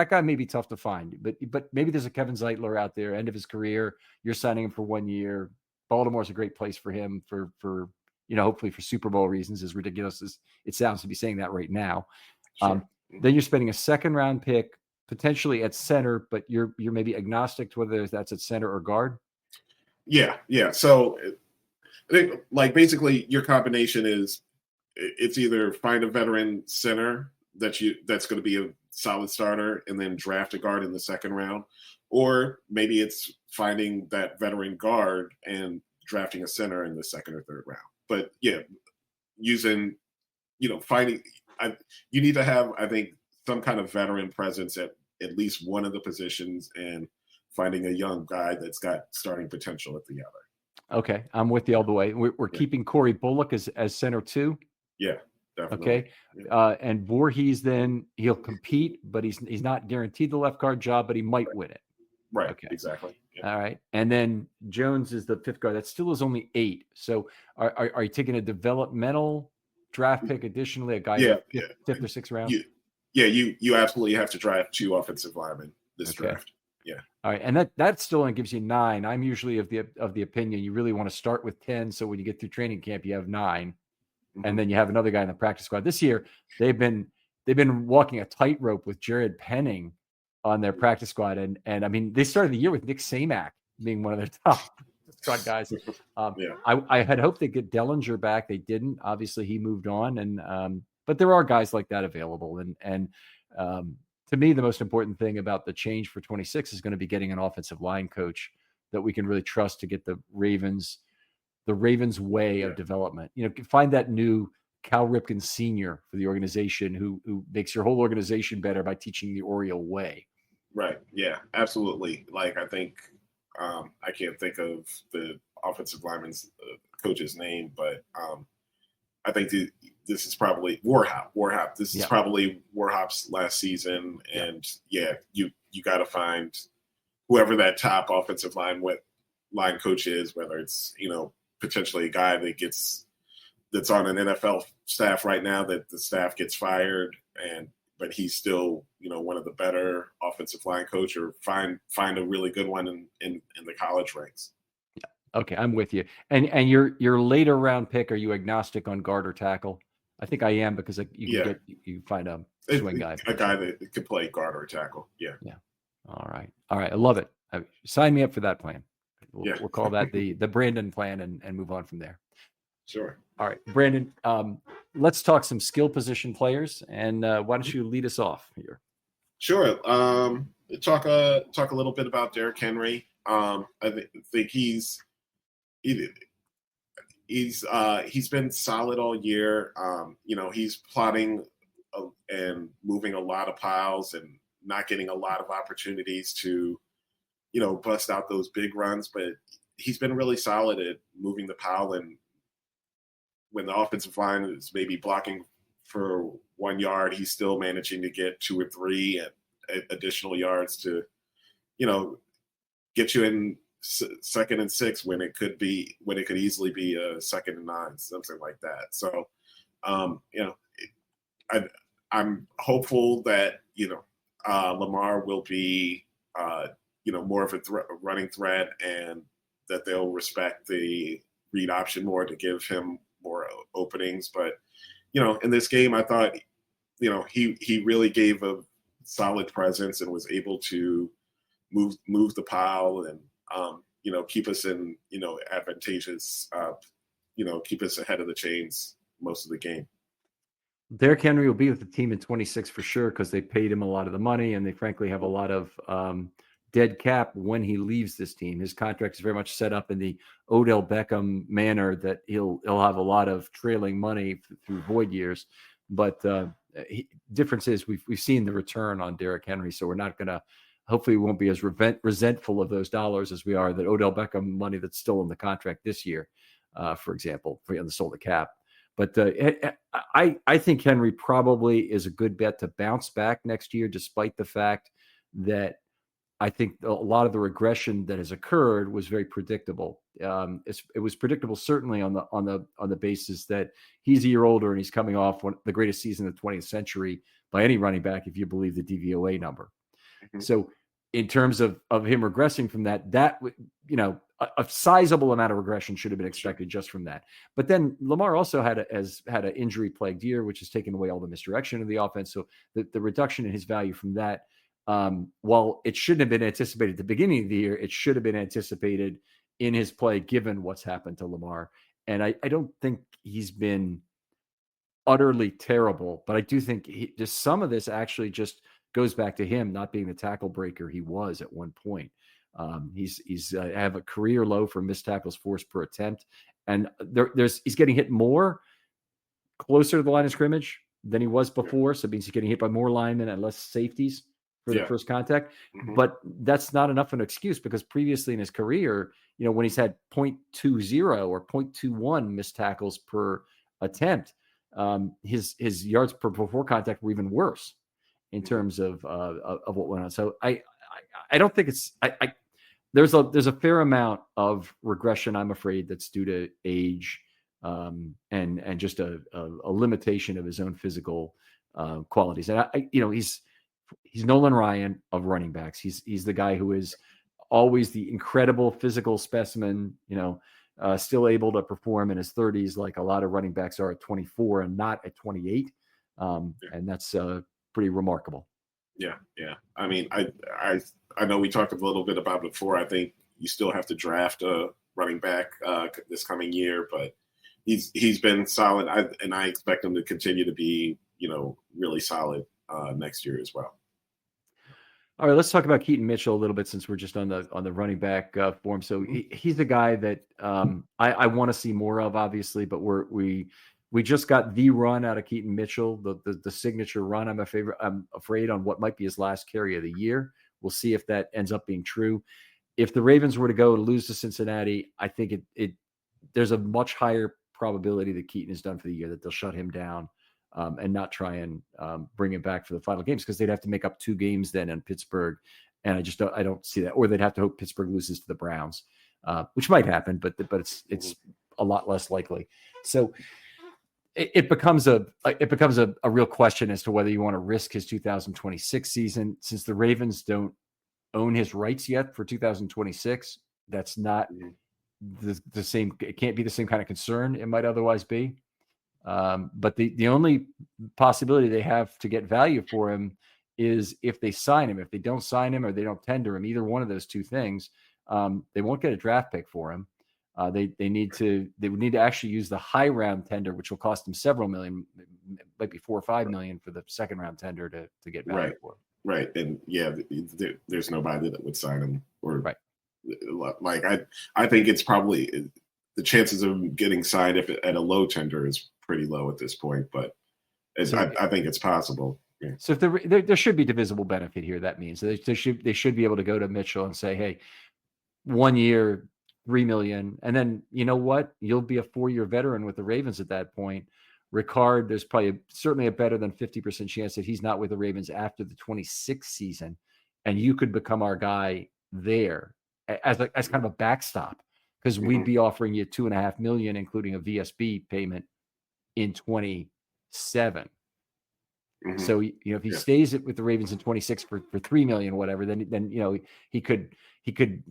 guy may be tough to find, but maybe there's a Kevin Zeitler out there, end of his career. You're signing him for 1 year. Baltimore's a great place for him for hopefully for Super Bowl reasons, as ridiculous as it sounds to be saying that right now. Sure. Then you're spending a second round pick potentially at center, but you're maybe agnostic to whether that's at center or guard. Yeah. So I think like basically your combination is it's either find a veteran center that's going to be a solid starter and then draft a guard in the second round, or maybe it's finding that veteran guard and drafting a center in the second or third round. But yeah, using finding you need to have, I think, some kind of veteran presence at least one of the positions and finding a young guy that's got starting potential at the other. Okay, I'm with you all the way. We're keeping Corey Bullock as center too. Yeah, definitely. Okay, and Voorhees, then he'll compete, but he's not guaranteed the left guard job, but he might win it. Right. Okay. Exactly. Yeah. All right, and then Jones is the fifth guard. That still is only 8. So are you taking a developmental draft pick additionally, a guy fifth or sixth round? You absolutely have to draft 2 offensive linemen this draft. Yeah. All right, and that still only gives you 9. I'm usually of the opinion you really want to start with 10, so when you get through training camp, you have 9, and then you have another guy in the practice squad. This year, they've been walking a tightrope with Jared Penning on their practice squad, and I mean they started the year with Nick Samac being one of their top squad guys. I had hoped they'd get Dellinger back. They didn't. Obviously, he moved on, and but there are guys like that available, and to me, the most important thing about the change for 26 is going to be getting an offensive line coach that we can really trust to get the Ravens way of development. Find that new Cal Ripken Sr. for the organization who makes your whole organization better by teaching the Oriole way. Right. Yeah, absolutely. Like, I think I can't think of the offensive lineman's coach's name, but I think this is probably Warhop. This is probably Warhop's last season. And you got to find whoever that top offensive line coach is, whether it's, potentially a guy that's on an NFL staff right now that the staff gets fired but he's still, one of the better offensive line coach, or find a really good one in the college ranks. Yeah. Okay. I'm with you. And your later round pick, are you agnostic on guard or tackle? I think I am, because you find a swing guy. A guy that could play guard or tackle. Yeah. Yeah. All right. I love it. Sign me up for that plan. We'll call that the Brandon plan and move on from there. Sure. All right, Brandon, let's talk some skill position players, and why don't you lead us off here? Sure. Talk a little bit about Derrick Henry. I think he's been solid all year. He's plotting and moving a lot of piles and not getting a lot of opportunities to, bust out those big runs, but he's been really solid at moving the pile. And when the offensive line is maybe blocking for 1 yard, he's still managing to get 2 or 3 additional yards to, get you in 2nd and 6 when it could easily be a 2nd and 9, something like that. So, I'm hopeful that, Lamar will be, more of a running threat, and that they'll respect the read option more to give him more openings. But, in this game, I thought, he really gave a solid presence and was able to move the pile and, keep us in, advantageous, keep us ahead of the chains most of the game. Derrick Henry will be with the team in 26 for sure, because they paid him a lot of the money, and they frankly have a lot of dead cap when he leaves this team. His contract is very much set up in the Odell Beckham manner that he'll have a lot of trailing money through void years. But difference is we've seen the return on Derrick Henry, so we're not going to. Hopefully, we won't be as resentful of those dollars as we are that Odell Beckham money that's still in the contract this year, for example, on the sold cap. But I think Henry probably is a good bet to bounce back next year, despite the fact that I think a lot of the regression that has occurred was very predictable. It was predictable certainly on the basis that he's a year older and he's coming off the greatest season of the 20th century by any running back, if you believe the DVOA number. Mm-hmm. So in terms of him regressing from that a sizable amount of regression should have been expected just from that. But then Lamar also had an injury plagued year, which has taken away all the misdirection of the offense. So the reduction in his value from that, while it shouldn't have been anticipated at the beginning of the year, it should have been anticipated in his play, given what's happened to Lamar. And I don't think he's been utterly terrible, but I do think just some of this actually just goes back to him not being the tackle breaker he was at one point. He's have a career low for missed tackles forced per attempt, and he's getting hit more closer to the line of scrimmage than he was before. So it means he's getting hit by more linemen and less safeties for the first contact. Mm-hmm. But that's not enough of an excuse, because previously in his career, when he's had 0.20 or 0.21 missed tackles per attempt, his yards per before contact were even worse in terms of what went on. So I don't think it's there's a fair amount of regression, I'm afraid, that's due to age and just a limitation of his own physical qualities. And he's Nolan Ryan of running backs. He's the guy who is always the incredible physical specimen, still able to perform in his 30s like a lot of running backs are at 24 and not at 28. And that's pretty remarkable. Yeah. I mean, I know we talked a little bit about it before. I think you still have to draft a running back this coming year, but he's been solid. I expect him to continue to be, really solid next year as well. All right, let's talk about Keaton Mitchell a little bit, since we're just on the running back form. So he's a guy that I want to see more of, obviously, but we just got the run out of Keaton Mitchell, the signature run. I'm afraid on what might be his last carry of the year. We'll see if that ends up being true. If the Ravens were to lose to Cincinnati, I think there's a much higher probability that Keaton is done for the year, that they'll shut him down and not try and bring him back for the final games, because they'd have to make up 2 games then in Pittsburgh, and I don't see that. Or they'd have to hope Pittsburgh loses to the Browns, which might happen, but it's a lot less likely. So it becomes a real question as to whether you want to risk his 2026 season, since the Ravens don't own his rights yet for 2026. That's not the same. It can't be the same kind of concern it might otherwise be. But the only possibility they have to get value for him is if they sign him. If they don't sign him or they don't tender him, either one of those two things, they won't get a draft pick for him. They would need to actually use the high round tender, which will cost them several million, might be $4 or $5 million for the second round tender to get value for him. Right. And there's nobody that would sign him, or like I think it's probably the chances of him getting signed at a low tender is pretty low at this point, but I think it's possible. Yeah. So if there should be divisible benefit here, that means they should be able to go to Mitchell and say, hey, 1 year, $3 million, and then you know what? You'll be a 4-year veteran with the Ravens at that point. Ricard, there's certainly a better than 50% chance that he's not with the Ravens after the 26th season, and you could become our guy there as kind of a backstop, because we'd be offering you $2.5 million, including a VSB payment in 27. So if he stays with the Ravens in 26 for $3 million, whatever, then he could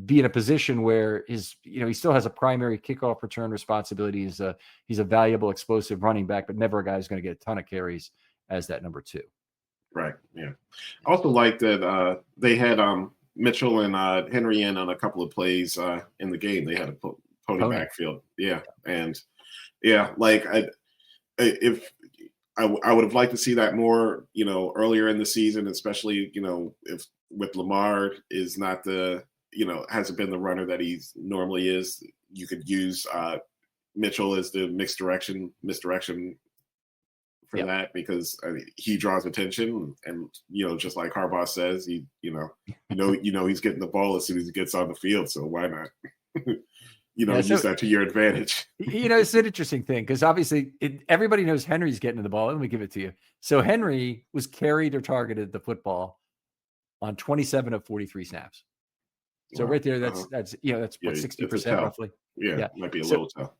be in a position where he still has a primary kickoff return responsibility. He's a valuable, explosive running back, but never a guy who's going to get a ton of carries as that number 2. Right. Yeah. I also like that they had Mitchell and Henry in on a couple of plays in the game. They had a pony backfield. Yeah. And like I would have liked to see that more, earlier in the season, especially, if with Lamar is not hasn't been the runner that he normally is. You could use Mitchell as the misdirection for that, because he draws attention, and just like Harbaugh says, he's getting the ball as soon as he gets on the field. So why not? use that to your advantage. It's an interesting thing because obviously everybody knows Henry's getting to the ball. Let me give it to you. So Henry was carried or targeted the football on 27 of 43 snaps. So right there, that's what, 60% roughly. Yeah, might be a little tough.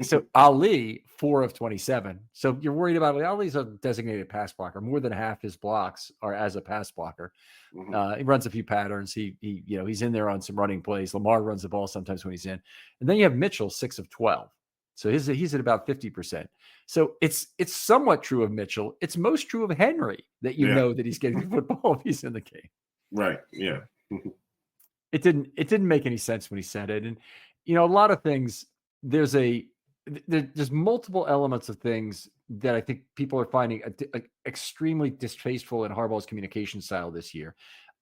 So Ali, 4 of 27. So you're worried about Ali's a designated pass blocker. More than half his blocks are as a pass blocker. He runs a few patterns. He's in there on some running plays. Lamar runs the ball sometimes when he's in. And then you have Mitchell, 6 of 12. So he's at about 50%. So it's somewhat true of Mitchell. It's most true of Henry that know that he's getting the football if he's in the game. Right. Yeah. It didn't make any sense when he said it. And a lot of things, there's multiple elements of things that I think people are finding extremely distasteful in Harbaugh's communication style this year.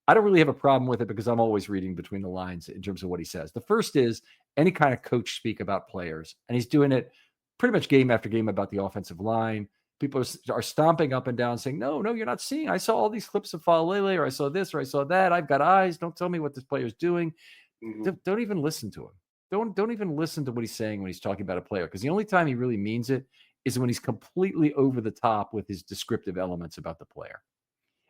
I don't really have a problem with it because I'm always reading between the lines in terms of what he says. The first is any kind of coach speak about players, and he's doing it pretty much game after game about the offensive line. People are stomping up and down saying, no, you're not seeing. I saw all these clips of Falele, or I saw this, or I saw that. I've got eyes. Don't tell me what this player's doing. Don't even listen to him. Don't even listen to what he's saying when he's talking about a player, because the only time he really means it is when he's completely over the top with his descriptive elements about the player.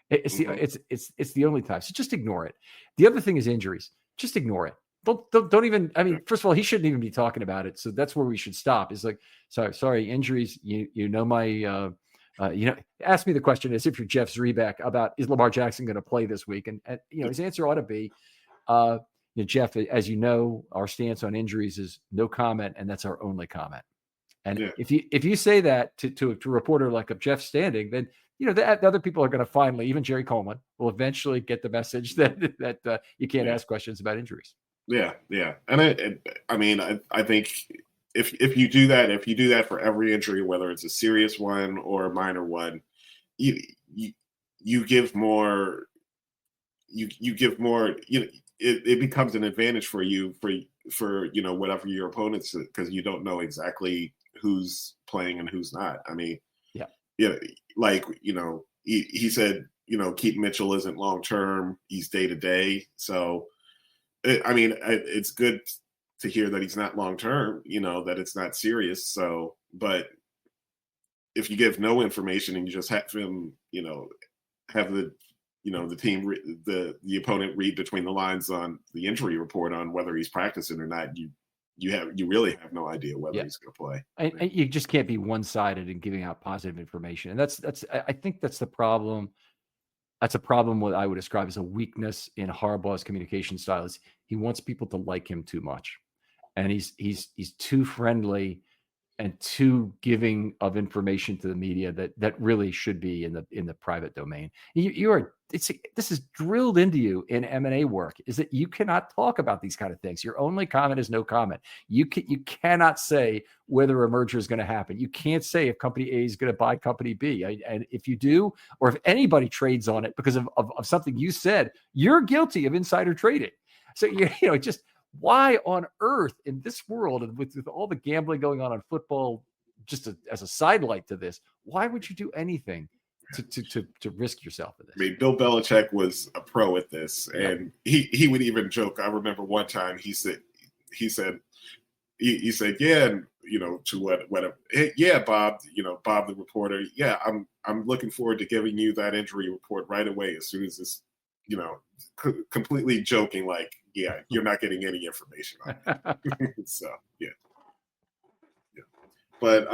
It's the only time. So just ignore it. The other thing is injuries. Just ignore it. Don't even. I mean, first of all, he shouldn't even be talking about it. So that's where we should stop. It's like, sorry, injuries. Ask me the question as if you're Jeff Zrebeck about, is Lamar Jackson going to play this week? And his answer ought to be, Jeff, as you know, our stance on injuries is no comment, and that's our only comment. And if you say that to a reporter like a Jeff Standing, then the other people are going to finally, even Jerry Coleman will eventually get the message that you can't ask questions about injuries. Yeah, and I think if you do that for every injury, whether it's a serious one or a minor one, you give more. You give more. It becomes an advantage for you for whatever your opponents, because you don't know exactly who's playing and who's not. I mean, he said, Keaton Mitchell isn't long term; he's day to day. So, it's good to hear that he's not long term. That it's not serious. So, but if you give no information and you just have him, have the the team, the opponent read between the lines on the injury report on whether he's practicing or not, you really have no idea whether he's going to play. And you just can't be one-sided in giving out positive information. And I think that's the problem. That's a problem what I would describe as a weakness in Harbaugh's communication style. Is he wants people to like him too much. And he's too friendly and too giving of information to the media that really should be in the private domain. This is drilled into you in M&A work, is that you cannot talk about these kind of things. Your only comment is no comment. You cannot say whether a merger is going to happen. You can't say if company A is going to buy company B. And if you do, or if anybody trades on it because of something you said, you're guilty of insider trading. So just why on earth in this world, and with all the gambling going on football, just as a sidelight to this, why would you do anything to risk yourself in this? I mean, Bill Belichick was a pro at this, and he would even joke. I remember one time he said, yeah, and to whatever, hey, yeah, Bob, Bob the reporter, yeah, I'm looking forward to giving you that injury report right away as soon as this, completely joking, like, yeah, you're not getting any information on that. So but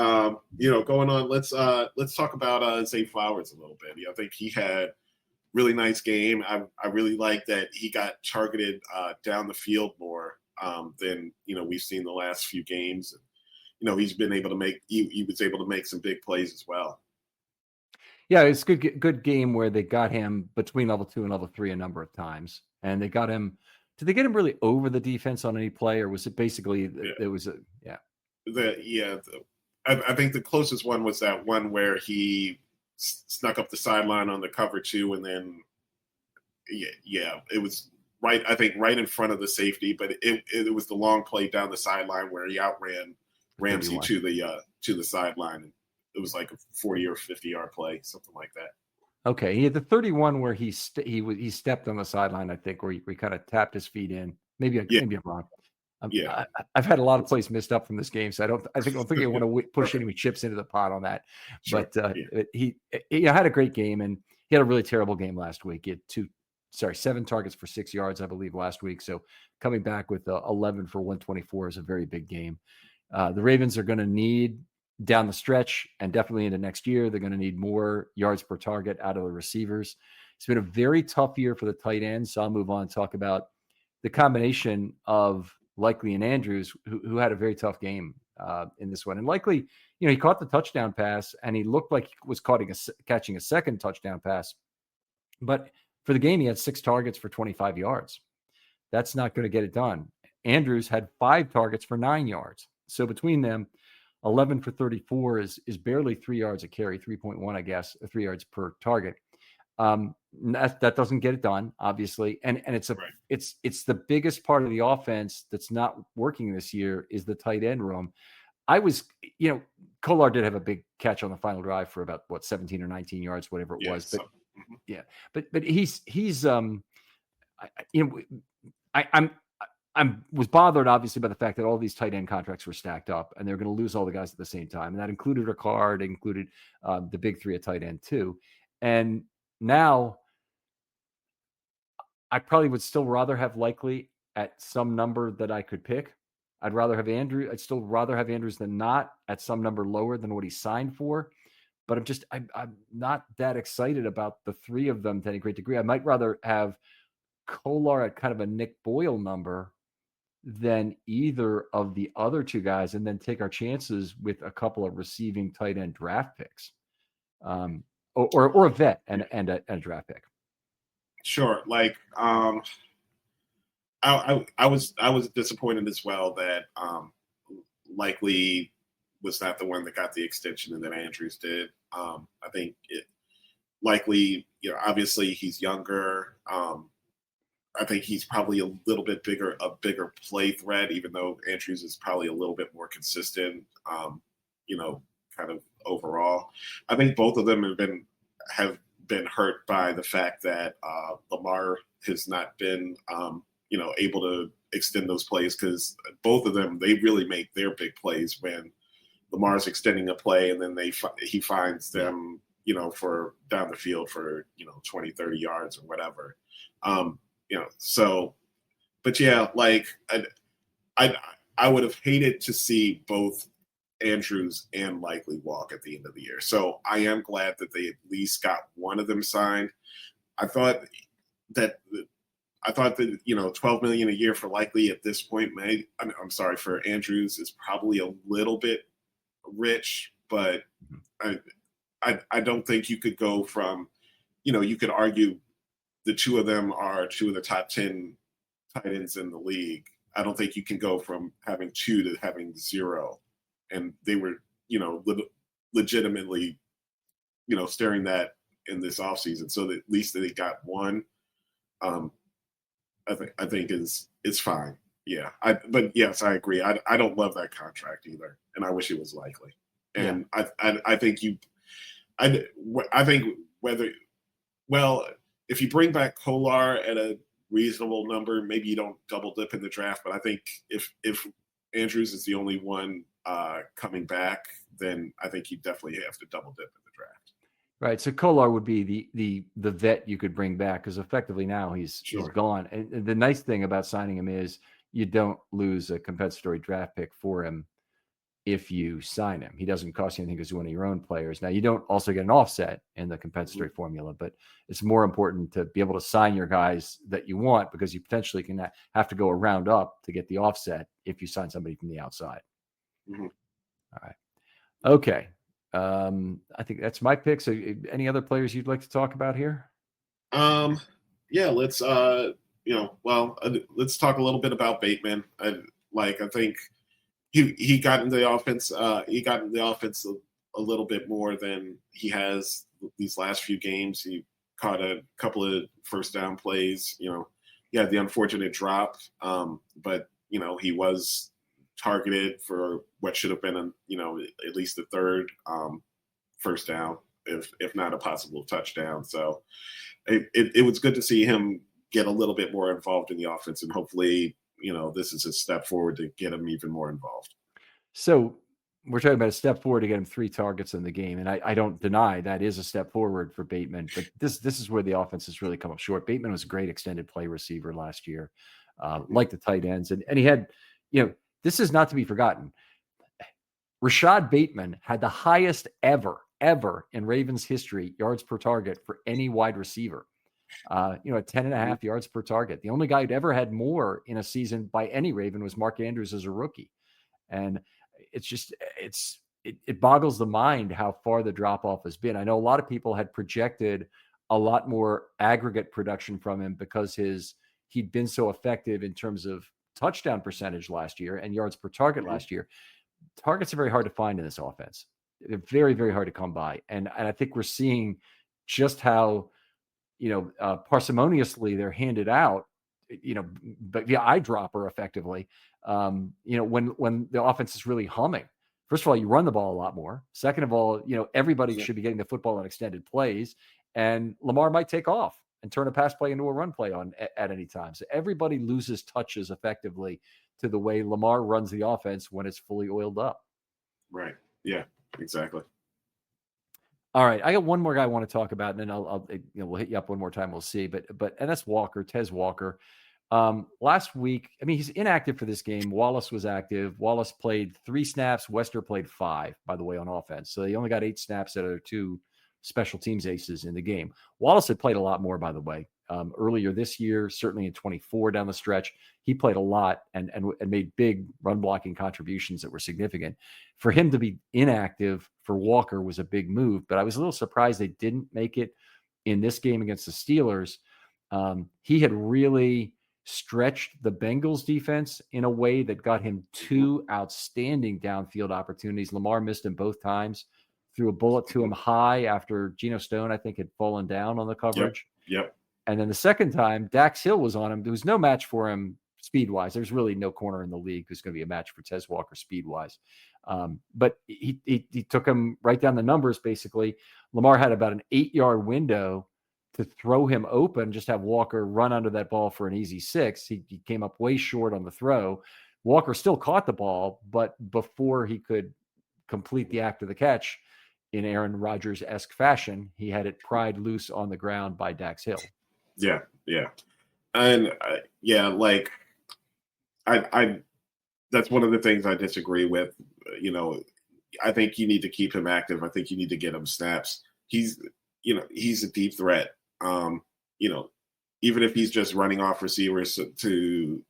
going on, let's talk about Zay Flowers a little bit. I think he had really nice game. I really like that he got targeted down the field more than we've seen the last few games. And he's been able to make he was able to make some big plays as well. Yeah, it's good game where they got him between level 2 and level 3 a number of times, and they got him. Did they get him really over the defense on any play, or was it basically it was I think the closest one was that one where he snuck up the sideline on the cover 2, and then it was right. I think right in front of the safety, but it was the long play down the sideline where he outran Ramsey to the sideline. It was like a 40 or 50-yard play, something like that. Okay, he had the 31 where he stepped on the sideline, I think, where he kind of tapped his feet in. Maybe I'm wrong. I've had a lot of plays missed up from this game, so I don't think I want to push any chips into the pot on that. Sure. But he had a great game, and he had a really terrible game last week. He had 7 targets for 6 yards, I believe, last week. So coming back with 11 for 124 is a very big game. The Ravens are going to need down the stretch and definitely into next year, they're going to need more yards per target out of the receivers. It's been a very tough year for the tight ends. So I'll move on and talk about the combination of Likely and Andrews, who had a very tough game in this one. And Likely, he caught the touchdown pass and he looked like he was catching a second touchdown pass. But for the game, he had 6 targets for 25 yards. That's not going to get it done. Andrews had 5 targets for 9 yards. So between them, 11 for 34 is barely 3 yards a carry, 3.1, I guess, 3 yards per target. That doesn't get it done, obviously. And it's the biggest part of the offense that's not working this year is the tight end room. Kolar did have a big catch on the final drive for about 17 or 19 yards, whatever it was. But but he's I was bothered, obviously, by the fact that all these tight end contracts were stacked up, and they're going to lose all the guys at the same time. And that included Ricard, included the big 3 at tight end too. And now, I probably would still rather have Likely at some number that I could pick. I'd still rather have Andrews than not at some number lower than what he signed for. But I'm not that excited about the 3 of them to any great degree. I might rather have Kolar at kind of a Nick Boyle number than either of the other 2 guys, and then take our chances with a couple of receiving tight end draft picks, or a vet and a draft pick. Sure. Like, I was disappointed as well that Likely was not the one that got the extension and that Andrews did. I think it Likely, obviously he's younger. I think he's probably a little bit bigger play threat, even though Andrews is probably a little bit more consistent, kind of overall. I think both of them have been hurt by the fact that Lamar has not been, able to extend those plays, because both of them, they really make their big plays when Lamar's extending a play and then he finds them, for down the field for, 20, 30 yards or whatever. But yeah, like I would have hated to see both Andrews and Likely walk at the end of the year. So I am glad that they at least got one of them signed. I thought that $12 million a year for Likely at this point, for Andrews is probably a little bit rich, but I don't think you could go from, you could argue the 2 of them are 2 of the top 10 tight ends in the league. I don't think you can go from having 2 to having 0. And they were, legitimately, staring that in this offseason. So that at least they got one, I think is fine. Yeah. But yes, I agree. I don't love that contract either. And I wish it was Likely. And yeah. I think if you bring back Kolar at a reasonable number, maybe you don't double dip in the draft. But I think if Andrews is the only one coming back, then I think you definitely have to double dip in the draft. Right. So Kolar would be the vet you could bring back, because effectively now he's gone. And the nice thing about signing him is you don't lose a compensatory draft pick for him if you sign him. He doesn't cost you anything because he's one of your own players. Now, you don't also get an offset in the compensatory formula, but it's more important to be able to sign your guys that you want, because you potentially can have to go a round up to get the offset if you sign somebody from the outside. Mm-hmm. All right. Okay. I think that's my pick. So any other players you'd like to talk about here? Yeah, let's let's talk a little bit about Bateman. I think he got into the offense. He got into the offense a little bit more than he has these last few games. He caught a couple of first down plays. He had the unfortunate drop, but he was targeted for what should have been at least the third first down, if not a possible touchdown. So it was good to see him get a little bit more involved in the offense, and hopefully this is a step forward to get him even more involved. So we're talking about a step forward to get him 3 targets in the game. And I don't deny that is a step forward for Bateman, but this is where the offense has really come up short. Bateman was a great extended play receiver last year, like the tight ends. And he had, this is not to be forgotten. Rashad Bateman had the highest ever in Ravens history yards per target for any wide receiver. At 10.5 yards per target. The only guy who'd ever had more in a season by any Raven was Mark Andrews as a rookie. And it's just, it boggles the mind how far the drop off has been. I know a lot of people had projected a lot more aggregate production from him because he'd been so effective in terms of touchdown percentage last year and yards per target last year. Targets are very hard to find in this offense. They're very, very hard to come by. And I think we're seeing just how, parsimoniously they're handed out, but via eyedropper effectively, when the offense is really humming. First of all, you run the ball a lot more. Second of all, everybody should be getting the football on extended plays, and Lamar might take off and turn a pass play into a run play at any time. So everybody loses touches effectively to the way Lamar runs the offense when it's fully oiled up. Right. Yeah, exactly. All right, I got one more guy I want to talk about, and then we'll hit you up one more time. We'll see, but and that's Walker, Tez Walker. Last week, he's inactive for this game. Wallace was active. Wallace played 3 snaps. Wester played 5, by the way, on offense. So he only got 8 snaps out of their 2 special teams aces in the game. Wallace had played a lot more, by the way, earlier this year, certainly in 24 down the stretch. He played a lot and made big run blocking contributions that were significant. For him to be inactive for Walker was a big move, but I was a little surprised they didn't make it in this game against the Steelers. He had really stretched the Bengals defense in a way that got him 2 outstanding downfield opportunities. Lamar missed him both times, threw a bullet to him high after Geno Stone, I think, had fallen down on the coverage. Yep. And then the second time, Dax Hill was on him. There was no match for him speed-wise. There's really no corner in the league who's going to be a match for Tez Walker speed-wise. But he took him right down the numbers, basically. Lamar had about an 8-yard window to throw him open, just have Walker run under that ball for an easy 6. He came up way short on the throw. Walker still caught the ball, but before he could complete the act of the catch in Aaron Rodgers-esque fashion, he had it pried loose on the ground by Dax Hill. Yeah. And I that's one of the things I disagree with. I think you need to keep him active. I think you need to get him snaps. He's a deep threat. Even if he's just running off receivers to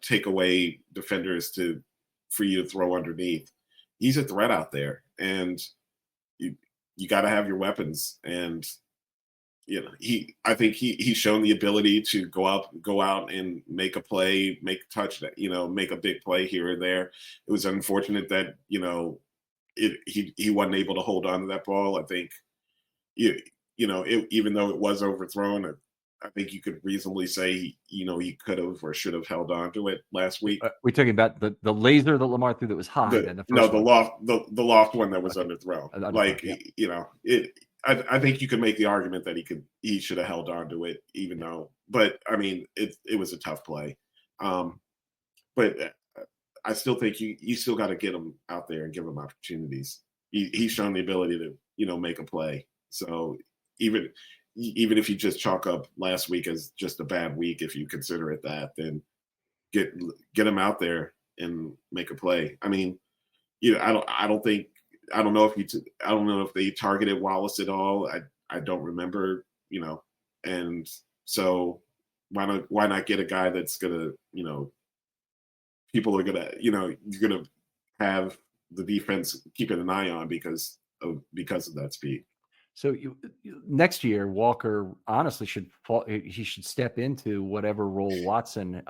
take away defenders for you to throw underneath, he's a threat out there, and you got to have your weapons. And I think he's shown the ability to go out and make a play, make a touch, make a big play here or there. It was unfortunate that he wasn't able to hold on to that ball. I think even though it was overthrown, I think you could reasonably say, he could have or should have held on to it last week. We're talking about the laser that Lamar threw that was high. The loft one that was underthrown. I think you could make the argument that he should have held on to it, even though. But it was a tough play. But I still think you still got to get him out there and give him opportunities. He's shown the ability to make a play. So even if you just chalk up last week as just a bad week, if you consider it that, then get him out there and make a play. I don't know if they targeted Wallace at all. I don't remember, and so why not get a guy that's gonna, people are gonna, you're gonna have the defense keeping an eye on because of that speed. So next year, Walker honestly he should step into whatever role Watson,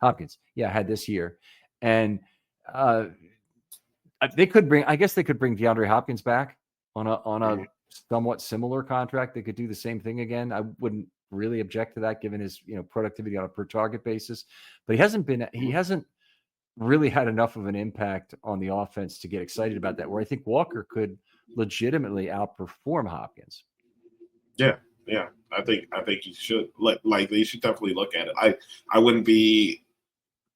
Hopkins, had this year. And they could bring DeAndre Hopkins back on a somewhat similar contract. They could do the same thing again. I wouldn't really object to that given his, productivity on a per target basis, but he hasn't really had enough of an impact on the offense to get excited about that, where I think Walker could legitimately outperform Hopkins. Yeah, Yeah. I think you should they should definitely look at it. I wouldn't be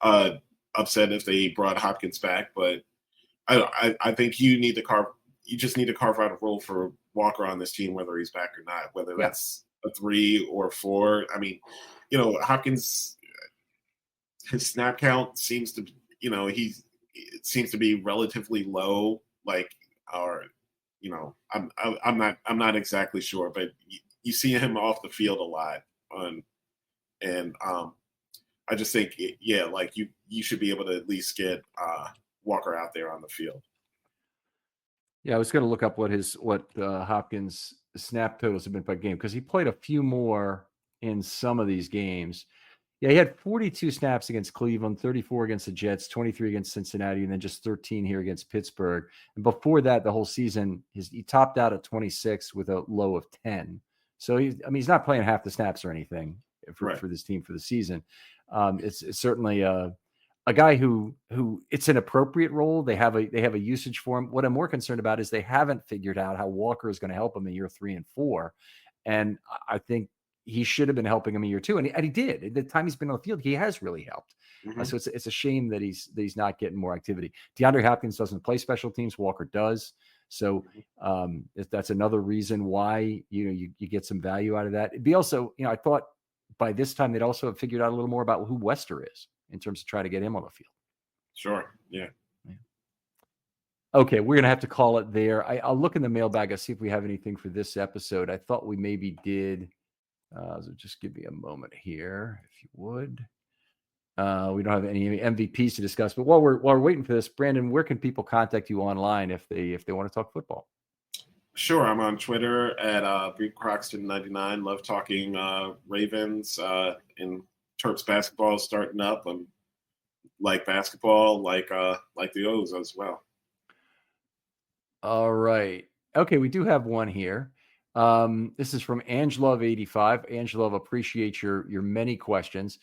upset if they brought Hopkins back, but I think you just need to carve out a role for Walker on this team, whether he's back or not, whether that's a 3 or 4. I mean, Hopkins, his snap count seems to, it seems to be relatively low. I'm not exactly sure, but you see him off the field a lot I just think, you should be able to at least get Walker out there on the field. Yeah, I was going to look up what Hopkins snap totals have been per game because he played a few more in some of these games. Yeah, he had 42 snaps against Cleveland, 34 against the Jets, 23 against Cincinnati, and then just 13 here against Pittsburgh. And before that, the whole season, he topped out at 26 with a low of 10. So he's not playing half the snaps or anything for this team for the season. It's certainly a guy who it's an appropriate role. They have a usage for him. What I'm more concerned about is they haven't figured out how Walker is going to help him in year 3 and 4. And I think he should have been helping him in year 2. And he did. At the time he's been on the field, he has really helped. Mm-hmm. So it's a shame that he's not getting more activity. DeAndre Hopkins doesn't play special teams. Walker does. So that's another reason why, you get some value out of that. It'd be also, I thought by this time they'd also have figured out a little more about who Wester is in terms of trying to get him on the field. Sure. Yeah. Okay. We're going to have to call it there. I'll look in the mailbag. I'll see if we have anything for this episode. I thought we maybe did. So just give me a moment here, if you would. We don't have any MVPs to discuss, but while we're waiting for this, Brandon, where can people contact you online if they want to talk football? Sure. I'm on Twitter at BreedCroxton99. Love talking Ravens and Terps basketball starting up. And like basketball, like the O's as well. All right. Okay, we do have one here. This is from Angelove85. Angelove, appreciate your many questions.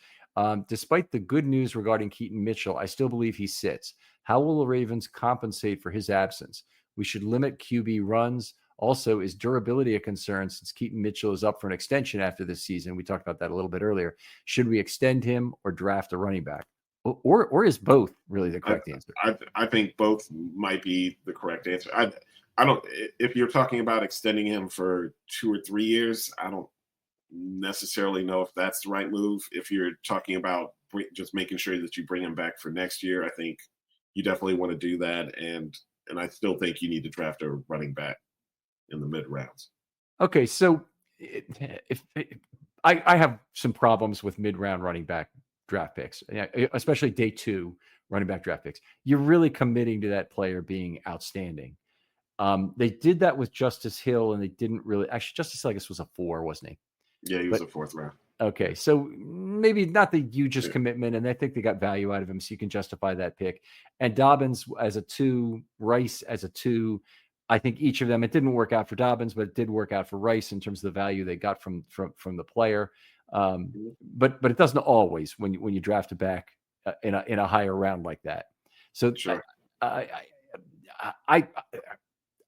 Despite the good news regarding Keaton Mitchell, I still believe he sits. How will the Ravens compensate for his absence? We should limit QB runs. Also, is durability a concern since Keaton Mitchell is up for an extension after this season? We talked about that a little bit earlier. Should we extend him or draft a running back? Or is both really the correct answer? I think both might be the correct answer. I don't. If you're talking about extending him for 2 or 3 years, I don't necessarily know if that's the right move. If you're talking about just making sure that you bring him back for next year, I think you definitely want to do that. And I still think you need to draft a running back in the mid rounds. Okay, so I have some problems with mid round running back draft picks, especially day 2 running back draft picks. You're really committing to that player being outstanding. They did that with Justice Hill, and they didn't really. Actually, Justice Hill, I guess, was a 4, wasn't he? Yeah, he was a 4th round. Okay, so maybe not the hugest commitment, and I think they got value out of him, so you can justify that pick. And Dobbins as a 2, Rice as a 2. I think each of them. It didn't work out for Dobbins, but it did work out for Rice in terms of the value they got from the player. But it doesn't always when you draft a back in a higher round like that. So sure.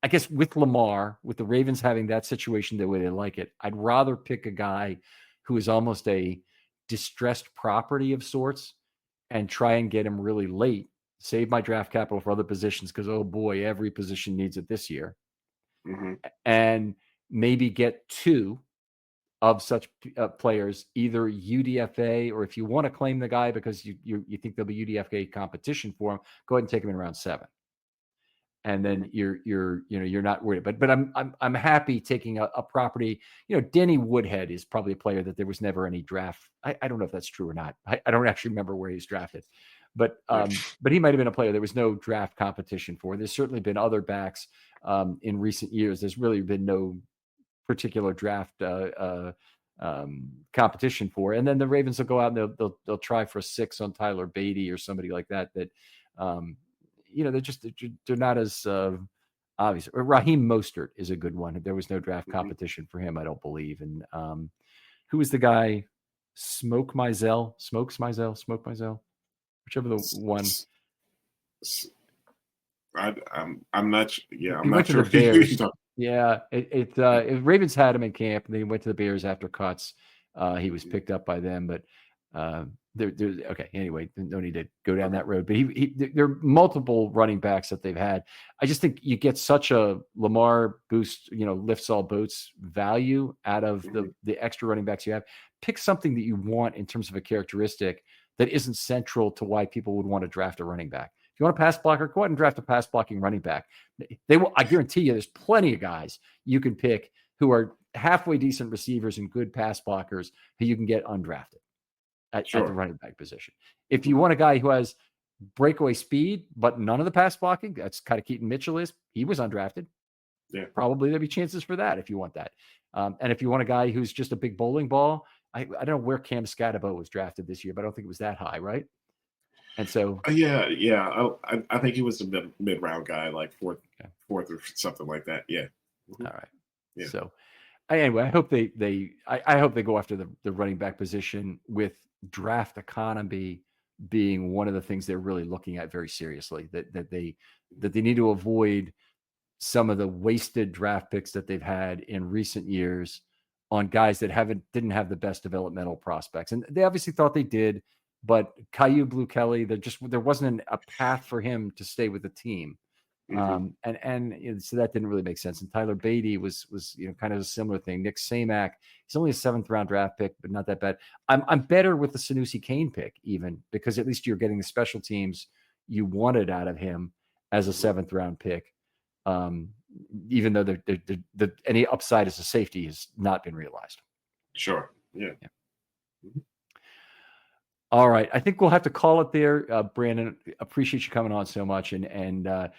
I guess with Lamar, with the Ravens having that situation the way they like it, I'd rather pick a guy who is almost a distressed property of sorts and try and get him really late, save my draft capital for other positions because, oh boy, every position needs it this year. Mm-hmm. And maybe get 2 of such players, either UDFA, or if you want to claim the guy because you think there'll be UDFA competition for him, go ahead and take him in round 7. And then you're not worried. But I'm happy taking a property. Denny Woodhead is probably a player that there was never any draft. I don't know if that's true or not. I don't actually remember where he's drafted. But he might have been a player there was no draft competition for. There's certainly been other backs in recent years. There's really been no particular draft competition for. And then the Ravens will go out and they'll try for a 6 on Tyler Beatty or somebody like that. They're not as obvious. Raheem Mostert is a good one. There was no draft competition for him, I don't believe. And who was the guy? Smokes Mizell, whichever the one. I'm not. Yeah, I'm he not went sure. To the Bears. Yeah, Ravens had him in camp, and then he went to the Bears after cuts. He was picked up by them, but there's okay. Anyway, no need to go down that road. But there are multiple running backs that they've had. I just think you get such a Lamar boost, lifts all boats value out of the extra running backs you have. Pick something that you want in terms of a characteristic that isn't central to why people would want to draft a running back. If you want a pass blocker, go out and draft a pass blocking running back. They will. I guarantee you, there's plenty of guys you can pick who are halfway decent receivers and good pass blockers who you can get undrafted at the running back position. If you want a guy who has breakaway speed, but none of the pass blocking, that's kind of Keaton Mitchell is. He was undrafted. Yeah, probably there'll be chances for that if you want that. And if you want a guy who's just a big bowling ball, I don't know where Cam Scatabo was drafted this year, but I don't think it was that high, right? And so, yeah. I think he was a mid-round guy, like fourth or something like that. Yeah. All right. Yeah. So, anyway, I hope I hope they go after the running back position, with draft economy being one of the things they're really looking at very seriously. That they need to avoid some of the wasted draft picks that they've had in recent years on guys that didn't have the best developmental prospects, and they obviously thought they did. But Caillou Blue Kelly, there wasn't a path for him to stay with the team. And so that didn't really make sense. And Tyler Beatty was kind of a similar thing. Nick Samac, he's only a 7th round draft pick, but not that bad. I'm better with the Sanusi Kane pick, even, because at least you're getting the special teams you wanted out of him as a 7th round pick. Even though any upside as a safety has not been realized. Sure. Yeah. All right. I think we'll have to call it there. Brandon, appreciate you coming on so much. And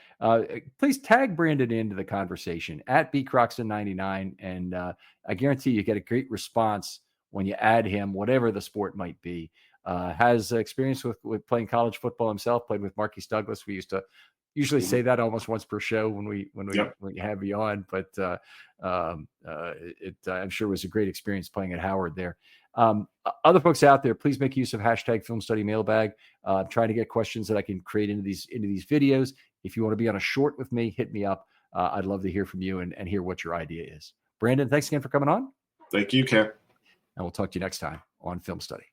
please tag Brandon into the conversation at bcroxton99. And I guarantee you get a great response when you add him, whatever the sport might be. Has experience with playing college football himself, played with Marquise Douglas. We used to usually say that almost once per show when we have you on, but I'm sure it was a great experience playing at Howard there. Other folks out there, please make use of hashtag Filmstudy mailbag. Trying to get questions that I can create into these videos. If you want to be on a short with me, hit me up. I'd love to hear from you and hear what your idea is. Brandon, thanks again for coming on. Thank you, Ken. And we'll talk to you next time on Film Study.